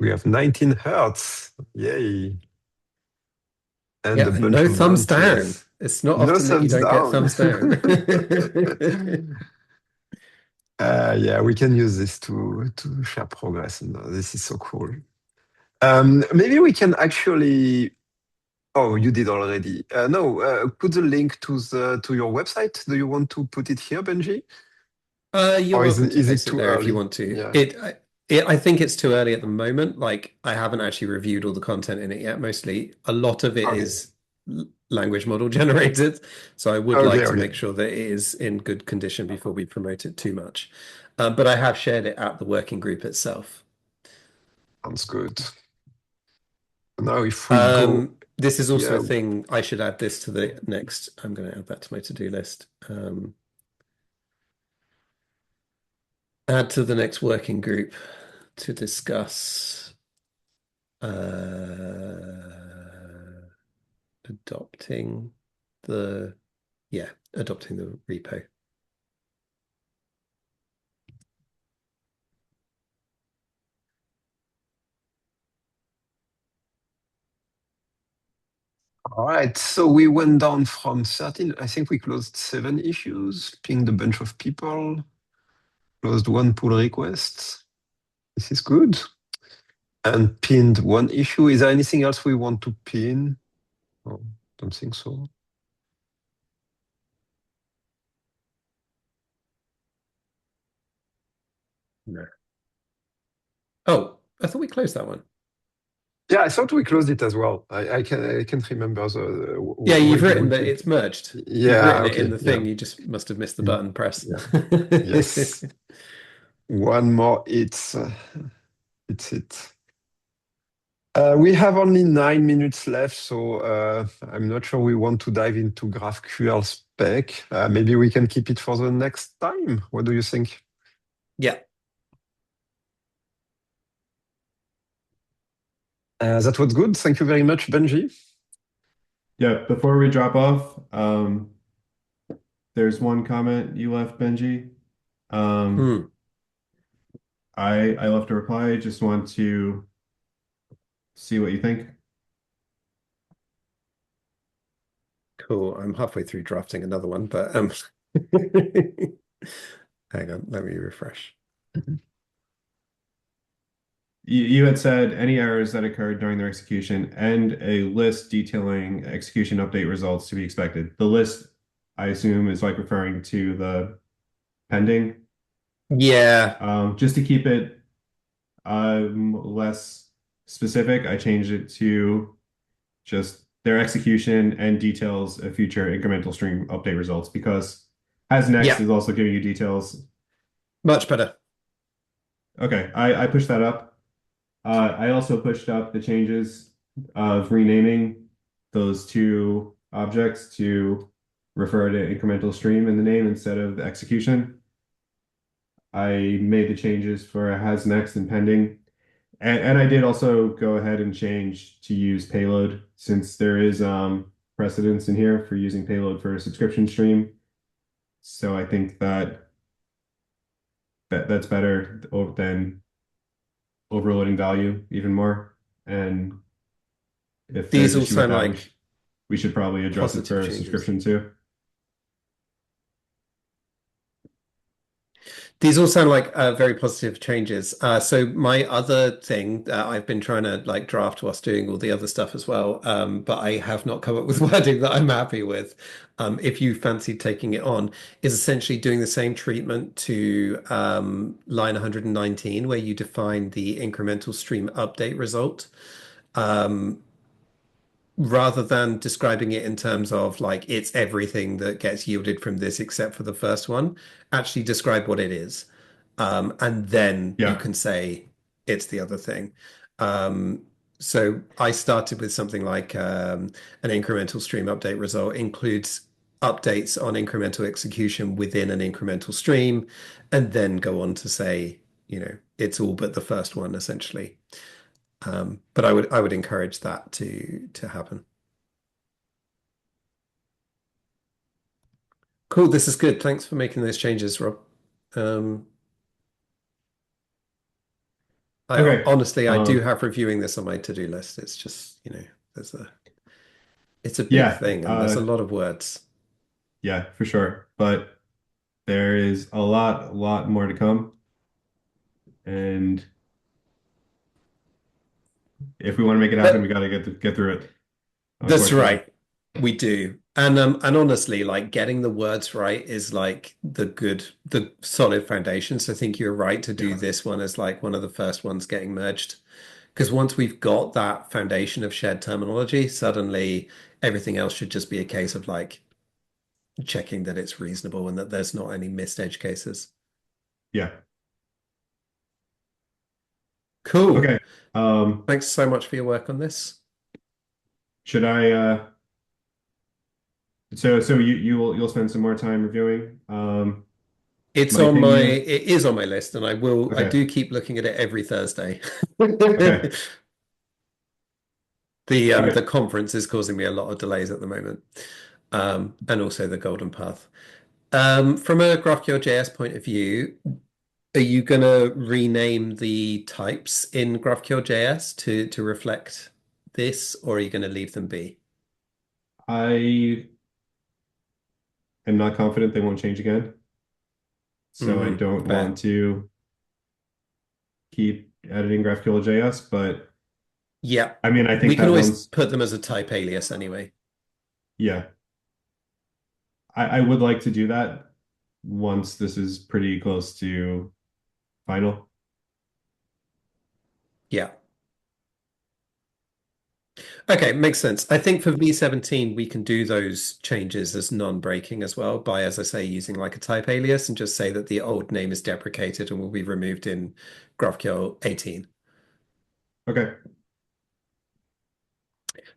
We have 19 hertz. Yay. And Yeah, a and bunch no of thumbs down. volunteers. It's not No often that you thumbs don't get down. thumbs down. Yeah, we can use this to share progress, and this is so cool. Maybe we can actually. Oh, you did already. No, put the link to your website. Do you want to put it here, Benji? You're Or welcome to is it paste it too there if you early? want to. Yeah. I think it's too early at the moment. Like I haven't actually reviewed all the content in it yet. Mostly, a lot of it Okay. is language model generated. So I would Okay. like to Okay. make sure that it is in good condition before we promote it too much. But I have shared it at the working group itself. Sounds good. Now, if we go This is also a here, thing I should add this to the next. I'm going to add that to my to-do list. Add to the next working group to discuss adopting the adopting the repo. all right. So we went down from 13. I think we closed 7 issues, pinged a bunch of people, closed 1 pull request. This is good. And pinned 1 issue. Is there anything else we want to pin? Oh, don't think so. No. Oh, I thought we closed that one. Yeah, I thought we closed it as well. I can't remember Yeah, you've where did written we that pin? it's merged. You've Yeah, written it in okay, the yeah. thing. You just must have missed the Mm, button press. yeah. Yes. One more, it's it. We have only 9 minutes left, so I'm not sure we want to dive into GraphQL spec. Maybe we can keep it for the next time. What do you think? Yeah. That was good. Thank you very much, Benji. Yeah, before we drop off, there's one comment you left, Benji. Um, Hmm. I left a reply. Just want to see what you think. Cool. I'm halfway through drafting another one, but hang on, let me refresh. You had said any errors that occurred during their execution and a list detailing execution update results to be expected. The list, I assume, is like referring to the pending. Yeah, Just to keep it less specific, I changed it to just their execution and details of future incremental stream update results because as next yeah, is also giving you details. much better. Okay, I pushed that up. I also pushed up the changes of renaming those two objects to refer to incremental stream in the name instead of execution. I made the changes for has next and pending. And I did also go ahead and change to use payload since there is precedence in here for using payload for a subscription stream. So I think that's better than overloading value even more. And if there's These all issue with sound that, like we should probably address it positive for a changes. subscription too. These all sound like very positive changes. So my other thing I've been trying to like draft whilst doing all the other stuff as well, but I have not come up with wording that I'm happy with. If you fancy taking it on, is essentially doing the same treatment to line 119, where you define the incremental stream update result. Um, Rather than describing it in terms of like it's everything that gets yielded from this except for the first one, actually describe what it is. And then you Yeah, can say it's the other thing. Um, so I started with something like an incremental stream update result includes updates on incremental execution within an incremental stream, and then go on to say, it's all but the first one essentially. But I would encourage that to happen. Cool, this is good. Thanks for making those changes, Rob. Um, I okay. honestly, I do Um, have reviewing this on my to-do list. It's just, there's a, it's a big yeah, thing and there's a lot of words. yeah, for sure. But there is a lot more to come. And if we want to make it happen, we But got to get through it, that's unfortunately. right. We do. And honestly, like getting the words right is like the solid foundation. So I think you're right to do Yeah, this one as like one of the first ones getting merged. Because once we've got that foundation of shared terminology, suddenly everything else should just be a case of like checking that it's reasonable and that there's not any missed edge cases. yeah. Cool. Okay. Um, Thanks so much for your work on this. should I so you'll spend some more time reviewing. It's Might on ping my, you. it is on my list, and I Okay. do keep looking at it every Thursday. Okay. The Okay. conference is causing me a lot of delays at the moment. And also the Golden Path. From a GraphQL JS point of view, are you gonna rename the types in GraphQL JS to reflect this, or are you gonna leave them be? I am not confident they won't change again. So I don't Fair. want to keep editing GraphQL JS, but Yeah. I mean I We think can that always once put them as a type alias anyway. yeah, I would like to do that once this is pretty close to final. Yeah. Okay, makes sense. I think for V17, we can do those changes as non-breaking as well by, as I say, using like a type alias and just say that the old name is deprecated and will be removed in GraphQL 18. Okay.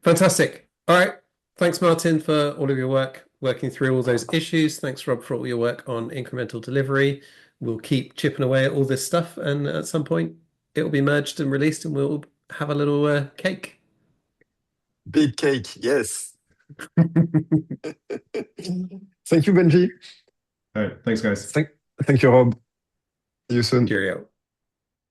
Fantastic. All right. Thanks, Martin, for all of your work working through all those issues. Thanks, Rob, for all your work on incremental delivery. We'll keep chipping away at all this stuff, and at some point, it will be merged and released, and we'll have a little cake. Big cake, yes. Thank you, Benji. All right. Thank you, guys. Thank, thank you, Rob. See you soon. Cheerio.